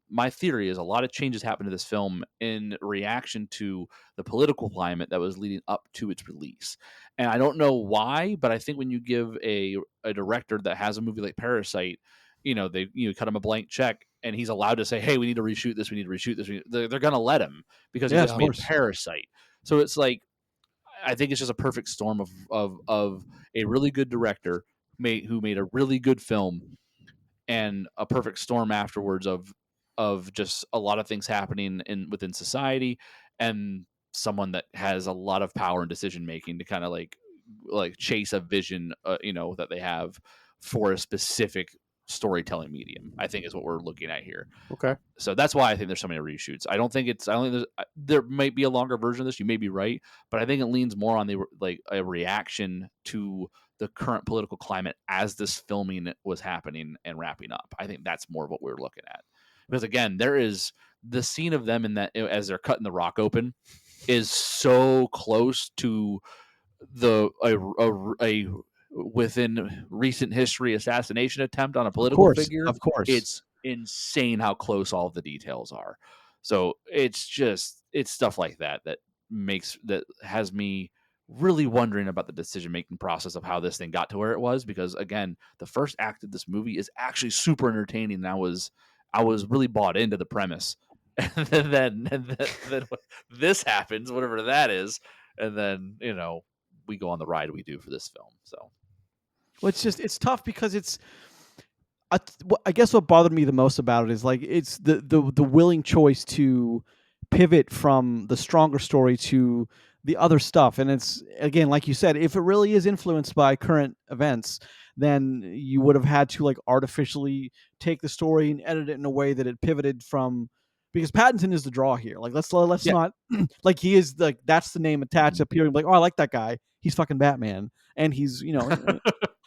my theory is a lot of changes happened to this film in reaction to the political climate that was leading up to its release. And I don't know why, but I think when you give a director that has a movie like Parasite, they cut him a blank check and he's allowed to say, hey, we need to reshoot this, we need to reshoot this. They're going to let him because he just made Parasite. So it's like, I think it's just a perfect storm of a really good director who made a really good film and a perfect storm afterwards of just a lot of things happening within society and someone that has a lot of power and decision making to kind of like chase a vision that they have for a specific storytelling medium. I think is what we're looking at here. Okay. So that's why I think there's so many reshoots. I don't think there might be a longer version of this. You may be right, but I think it leans more on a reaction to the current political climate as this filming was happening and wrapping up. I think that's more of what we're looking at. Because again, there is the scene of them in that as they're cutting the rock open is so close to a within recent history assassination attempt on a political figure. Of course. It's insane how close all of the details are. So it's stuff like that has me really wondering about the decision-making process of how this thing got to where it was, because again, the first act of this movie is actually super entertaining. And I was really bought into the premise. And then this happens, whatever that is, and then we go on the ride we do for this film. So well, it's tough because I guess what bothered me the most about it is like it's the willing choice to pivot from the stronger story to the other stuff. And it's, again, like you said, if it really is influenced by current events, then you would have had to like artificially take the story and edit it in a way that it pivoted from, because Pattinson is the draw here. Like let's not like he is like that's the name attached up here. Like, oh, I like that guy. He's fucking Batman, and he's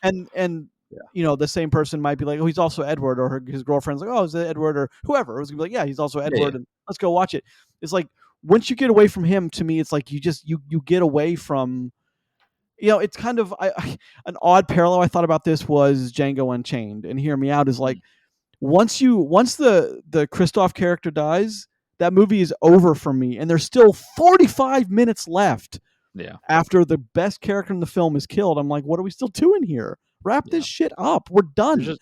and the same person might be like, oh, he's also Edward, or his girlfriend's like, oh, is it Edward, or whoever. It was gonna be like, yeah, he's also Edward, and let's go watch it. It's like once you get away from him, to me, it's like you get away from, it's kind of an odd parallel I thought about this was Django Unchained, and Hear Me Out is like once the Christoph character dies, that movie is over for me, and there's still 45 minutes left. Yeah. After the best character in the film is killed, I'm like, what are we still doing here? Wrap this shit up. We're done.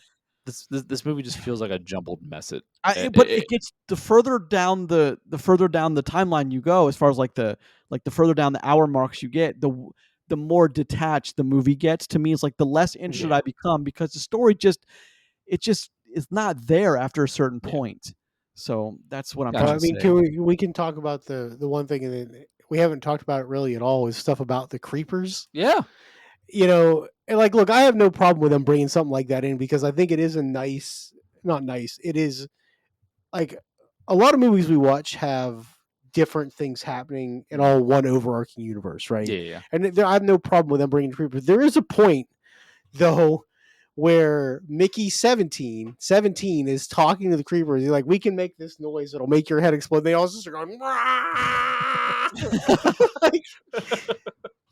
This movie just feels like a jumbled mess. But it gets the further down the timeline you go, as far as like the further down the hour marks you get, the more detached the movie gets. To me, it's like the less interested I become, because the story just is not there after a certain point. So that's what I'm trying to say. I mean, we can talk about the one thing, and we haven't talked about it really at all, is stuff about the creepers. Yeah. And like, look, I have no problem with them bringing something like that in, because I think it is it is like a lot of movies we watch have different things happening in all one overarching universe, right? Yeah. And I have no problem with them bringing creepers. There is a point, though, where Mickey 17 is talking to the creepers. He's like, we can make this noise, it'll make your head explode. They all just are going, like,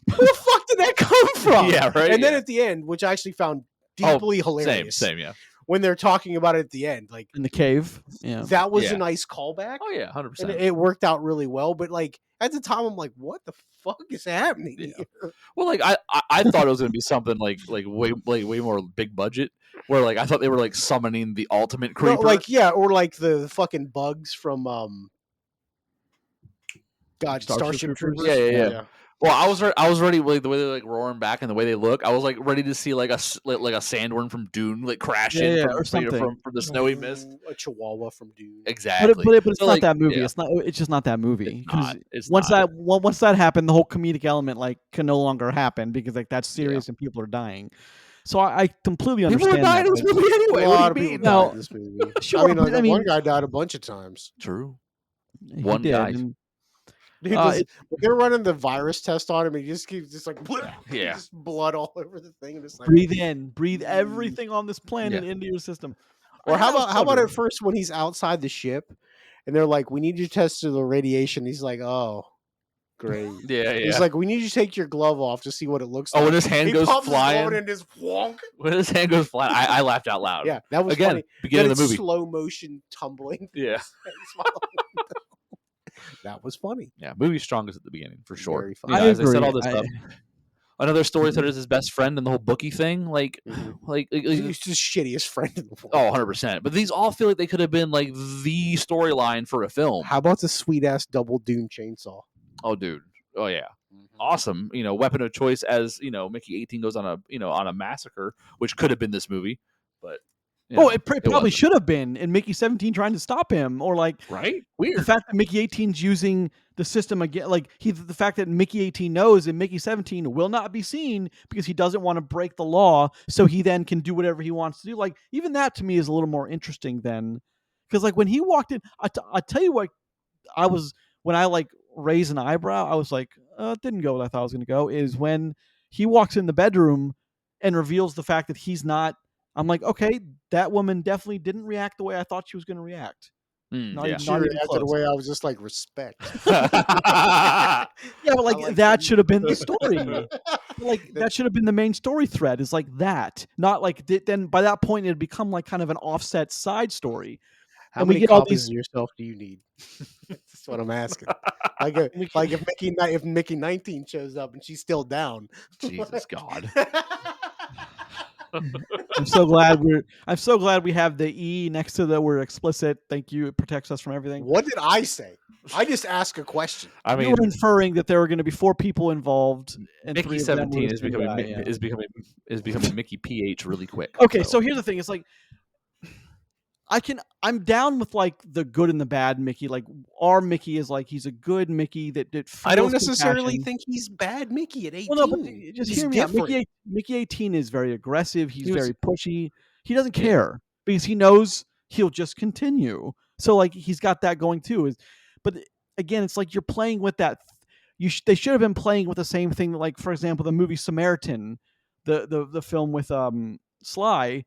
where the fuck did that come from? Yeah, right. And then at the end, which I actually found deeply hilarious. Same, yeah. When they're talking about it at the end, like in the cave. Yeah. That was a nice callback. Oh yeah, 100%. And it worked out really well. But like at the time, I'm like, what the fuck is happening here? Well, like I thought it was gonna be something like way more big budget, where like I thought they were like summoning the ultimate creeper. No, or like the fucking bugs from God, Starship Troopers. Yeah. Well, I was ready like the way they're like roaring back and the way they look. I was like ready to see like a sandworm from Dune like crash in from, or something. From the snowy mist. A chihuahua from Dune. Exactly. But it's so, not like, that movie. Yeah. It's just not that movie. It's once not. once that happened, the whole comedic element like can no longer happen because like that's serious and people are dying. So I completely understand. People are dying in this movie anyway. A lot of people died in this movie. Sure, one guy died a bunch of times. True. One guy. Dude, they're running the virus test on him, and he just keeps just like just blood all over the thing, and it's like breathe everything on this planet into your system. Or how about at first when he's outside the ship, and they're like, "We need you to test the radiation." He's like, "Oh, great." Yeah. He's like, "We need you to take your glove off to see what it looks like." When his hand goes flying, and just wonk. When his hand goes flying, I laughed out loud. Yeah, that was again funny. beginning of the movie, slow motion tumbling. Yeah. That was funny. Yeah, movie's strongest at the beginning for sure. Very funny. I as agree. I said all this stuff. Another storyteller is his best friend and the whole bookie thing. Like he's the shittiest friend in the world. 100%. But these all feel like they could have been like the storyline for a film. How about the sweet ass double Doom chainsaw? Oh, dude. Oh, yeah. Awesome. Weapon of choice as Mickey 18 goes on a massacre, which could have been this movie, but. It probably should have been, and Mickey 17 trying to stop him, or like right. Weird. The fact that Mickey 18's using the system again, like the fact that Mickey 18 knows and Mickey 17 will not be seen because he doesn't want to break the law, so he then can do whatever he wants to do. Like even that to me is a little more interesting than because like when he walked in, I tell you what, when I like raised an eyebrow, I was like, it didn't go what I thought it was going to go. Is when he walks in the bedroom and reveals the fact that he's not. I'm like, okay, that woman definitely didn't react the way I thought she was going to react. She reacted the way I was just like, respect. Yeah, but like that should have been the story. Like that should have been the main story thread. Is like that, not like then by that point it had become like kind of an offset side story. How many copies of yourself do you need? That's what I'm asking. Like if Mickey 19 shows up and she's still down. Jesus God. I'm so glad we have the E next to the we're explicit. Thank you. It protects us from everything. What did I say? I just asked a question. I mean, you were inferring that there were going to be 4 people involved, and Mickey 17 is becoming Mickey PH really quick. Okay, so here's the thing: it's like I'm down with like the good and the bad Mickey. Like our Mickey is like he's a good Mickey that feels I don't necessarily think he's bad Mickey at 18. Well, no, but just hear me out. Mickey 18 is very aggressive. He's very pushy. He doesn't care because he knows he'll just continue. So like he's got that going too. But again, it's like you're playing with that. They should have been playing with the same thing. Like for example, the movie Samaritan, the film with Sly.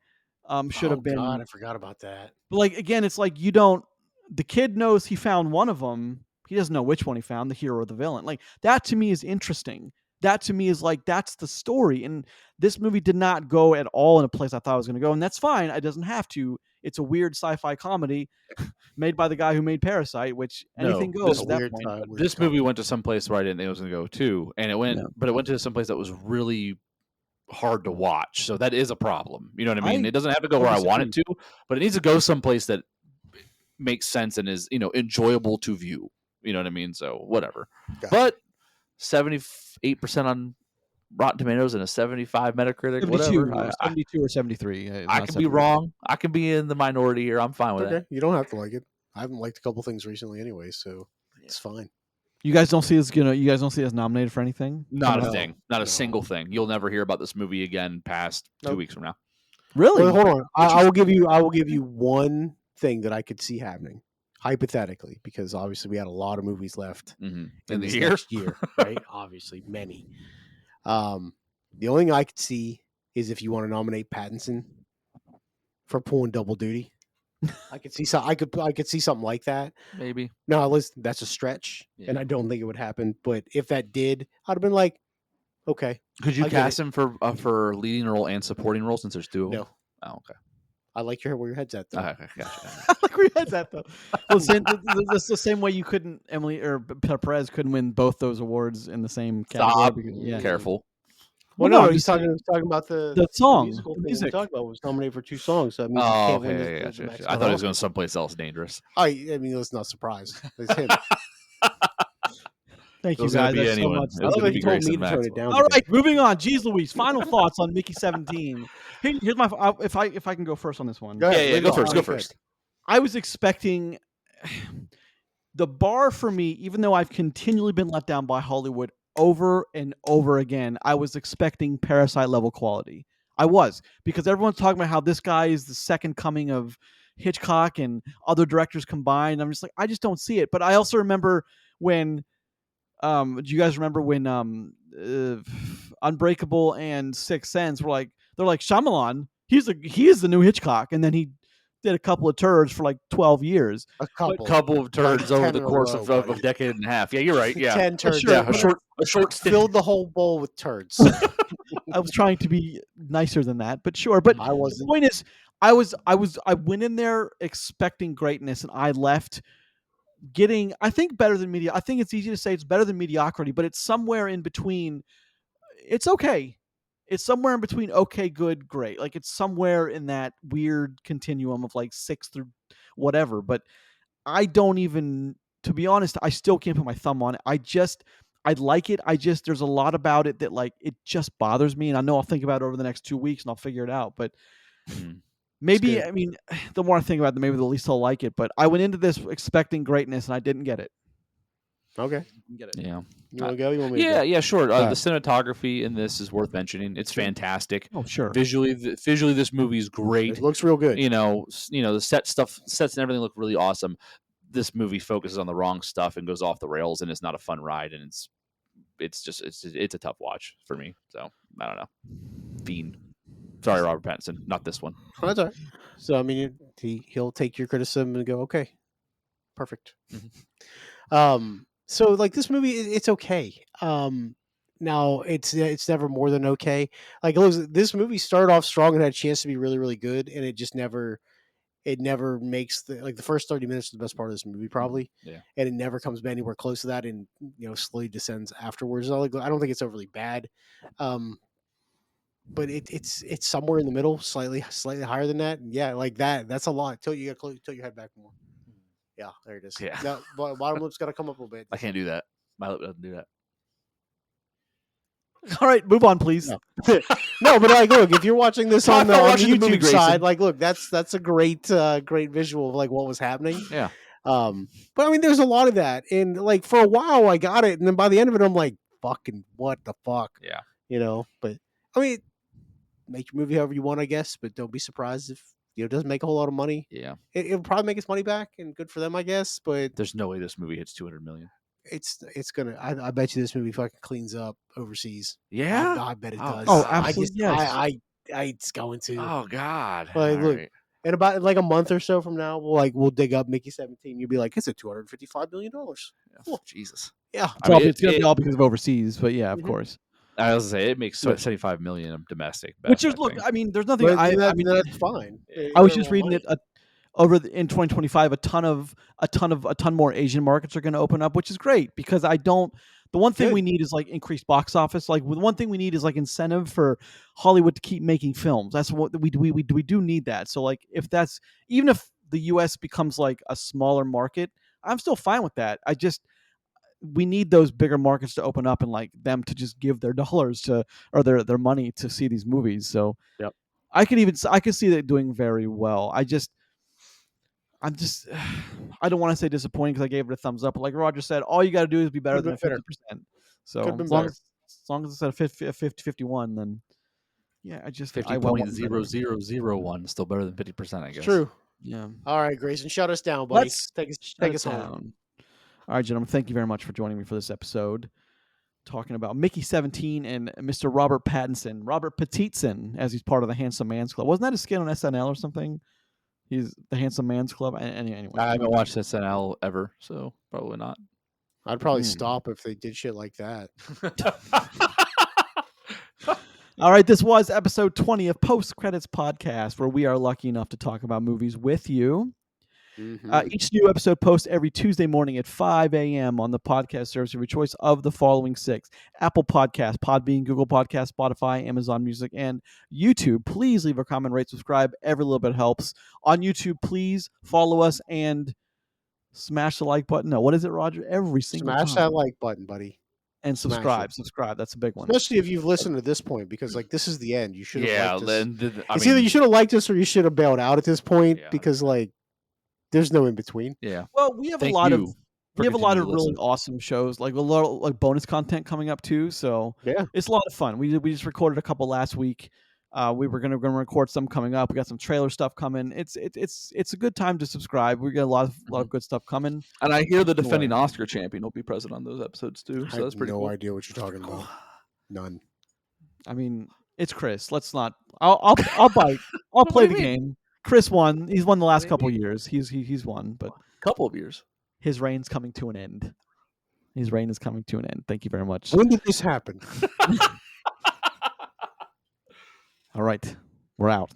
Should have been. God, I forgot about that. But like again, it's like the kid knows he found one of them. He doesn't know which one he found, the hero or the villain. Like that to me is interesting. That to me is like that's the story. And this movie did not go at all in a place I thought it was going to go, and that's fine. It doesn't have to. It's a weird sci-fi comedy made by the guy who made Parasite, which anything goes. This movie went to some place where I didn't think it was going to go too, and it went to some place that was really hard to watch, so that is a problem. You know what I mean? It doesn't have to go where I want it to, but it needs to go someplace that makes sense and is enjoyable to view. You know what I mean? So whatever. But 78% on Rotten Tomatoes and a 75 Metacritic. 72, whatever. 72 or 73. I can be wrong. I can be in the minority here. I'm fine with that. You don't have to like it. I haven't liked a couple things recently anyway, so it's fine. You guys don't see us nominated for anything? Not a thing. Not a single thing. You'll never hear about this movie again past 2 weeks from now. Really? Well, hold on. I will give you one thing that I could see happening, hypothetically, because obviously we had a lot of movies left in this the next year, right? Obviously, many. The only thing I could see is if you want to nominate Pattinson for pulling double duty. I could see I could see something like that. Maybe. No, listen, that's a stretch, and I don't think it would happen. But if that did, I'd have been like, okay. Could you cast him for leading role and supporting role since there's 2 of them? No. Oh, okay. I like where your head's at, though. Okay, gotcha. I like where your head's at, though. Well, that's the same way you couldn't Perez couldn't win both those awards in the same category. Careful. Well, no, he's talking about the song, musical the music. He was talking about was nominated for 2 songs. So that means okay. I thought he was going someplace else dangerous. I mean, it's not a surprise. It's him. Thank It you was gonna guys. be That's so anyone. much. It I was love gonna that be you told me Grayson to turn it Maxwell. down. All today. right, moving on. Jeez Louise, final thoughts on Mickey 17. Here's my if I can go first on this one. Go ahead. Yeah, lead go it first. off. Go first. I was expecting the bar for me, even though I've continually been let down by Hollywood over and over again, I was expecting Parasite level quality. I was, because everyone's talking about how this guy is the second coming of Hitchcock and other directors combined. I'm just like, I just don't see it. But I also remember when do you guys remember when Unbreakable and Sixth Sense were like, they're like, Shyamalan, he is the new Hitchcock, and then he did a couple of turds for like 12 years. A couple. Couple of turds Like over 10 the in a course row, of buddy. a decade and a half. Yeah, you're right. Yeah, 10 turds. sure, yeah, but- a short stint. Filled the whole bowl with turds. I was trying to be nicer than that, but sure. But I the wasn't. point is, I went in there expecting greatness, and I left getting, I think, better than media. I think it's easy to say it's better than mediocrity, but it's somewhere in between. It's okay. It's somewhere in between okay, good, great. Like it's somewhere in that weird continuum of like 6 through whatever. But I don't even, to be honest, I still can't put my thumb on it. I like it. There's a lot about it that like it just bothers me, and I know I'll think about it over the next 2 weeks and I'll figure it out. But maybe, good. I mean, the more I think about it, maybe the least I'll like it. But I went into this expecting greatness, and I didn't get it. Okay. Get it. Yeah. You want to go? You want me to Yeah, go? yeah, sure. The ahead. cinematography in this is worth mentioning. It's fantastic. Oh, sure. Visually, this movie is great. It looks real good. You know, the sets and everything look really awesome. This movie focuses on the wrong stuff and goes off the rails, and it's not a fun ride, and it's a tough watch for me. So I don't know. Fiend. Sorry, Robert Pattinson, not this one. Oh, that's all right. So I mean, he'll take your criticism and go, okay, perfect. So like this movie, it's okay. Now it's never more than okay. Like this movie started off strong and had a chance to be really really good, and it just never. It never makes the first 30 minutes is the best part of this movie probably. Yeah. And it never comes anywhere close to that, and slowly descends afterwards. I don't think it's overly bad. But it's somewhere in the middle, slightly higher than that. And yeah, like that's a lot. Tilt your head back more. Yeah, there it is. Yeah. Now, bottom lip's got to come up a little bit. I can't do that. My lip doesn't do that. All right, move on, please. No, but like, look, if you're watching this Talk on the about watching the movie, YouTube side, Grayson. like, look, that's a great visual of like what was happening. Yeah. But I mean, there's a lot of that, and like for a while I got it, and then by the end of it, I'm like, fucking what the fuck, Yeah. But I mean, make your movie however you want, I guess, but don't be surprised if it doesn't make a whole lot of money. Yeah. It'll probably make its money back, and good for them, I guess. But There's no way this movie hits 200 million. it's gonna. I bet you this movie fucking cleans up overseas. Yeah. I bet it does. Oh, absolutely, yes. It's going to. Oh God. Like, All look, right. in about like a month or so from now, we'll dig up Mickey 17. You'll be like, it's a $255 million. Yeah, Jesus. Yeah. It's going to be all because of overseas, but yeah, of Mhm. course. I was gonna say it makes Look. 75 million domestic. Which best, is, look, think. I mean, there's nothing. But I that, mean, that's fine. I was just reading it in 2025. A ton more Asian markets are going to open up, which is great because I don't. The one thing Good. we need is like increased box office. Like the one thing we need is like incentive for Hollywood to keep making films. That's what we do need that. So like if that's, even if the U.S. becomes like a smaller market, I'm still fine with that. We need those bigger markets to open up and like them to just give their dollars to, or their money to see these movies. So Yep. I could see that doing very well. I don't want to say disappointing because I gave it a thumbs up. But like Roger said, all you got to do is be better Could've than been 50%. So Could've been as long better. as it's at a 50-51, then yeah, I want better. 50.0001 still better than 50%, I guess. It's true. Yeah. All right, Grayson, shut us down, buddy. Let's take us home. down. All right, gentlemen, thank you very much for joining me for this episode. Talking about Mickey 17 and Mr. Robert Pattinson, Robert Pattinson, as he's part of the Handsome Man's Club. Wasn't that a skit on SNL or something? He's the Handsome Man's Club. Anyway, I haven't watched SNL ever, so probably not. I'd probably stop if they did shit like that. All right, this was episode 20 of Post Credits Podcast, where we are lucky enough to talk about movies with you. Each new episode posts every Tuesday morning at 5 a.m. on the podcast service of your choice of the following 6: Apple Podcasts, Podbean, Google Podcasts, Spotify, Amazon Music, and YouTube. Please leave a comment, rate, subscribe. Every little bit helps. On YouTube, please follow us and Smash the like button. No, what is it, Roger? Every single Smash time. that like button, buddy. And Smash it. subscribe. That's a big one. Especially if you've listened to this point, because like this is the end. You should have liked us. It's either you should have liked us or you should have bailed out at this point, because like there's no in between. Yeah. Well, we have a lot of really awesome shows, like a lot of like bonus content coming up too. So yeah, it's a lot of fun. We just recorded a couple last week. We were gonna record some coming up. We got some trailer stuff coming. It's a good time to subscribe. We got a lot of good stuff coming. And I hear the defending Oscar champion will be present on those episodes too. So that's pretty cool. No idea what you're talking about. None. I mean, it's Chris. Let's not. I'll bite. I'll play the game. Chris won. He's won the last couple of years. He's won, but couple of years. His reign's coming to an end. His reign is coming to an end. Thank you very much. When did this happen? All right. We're out.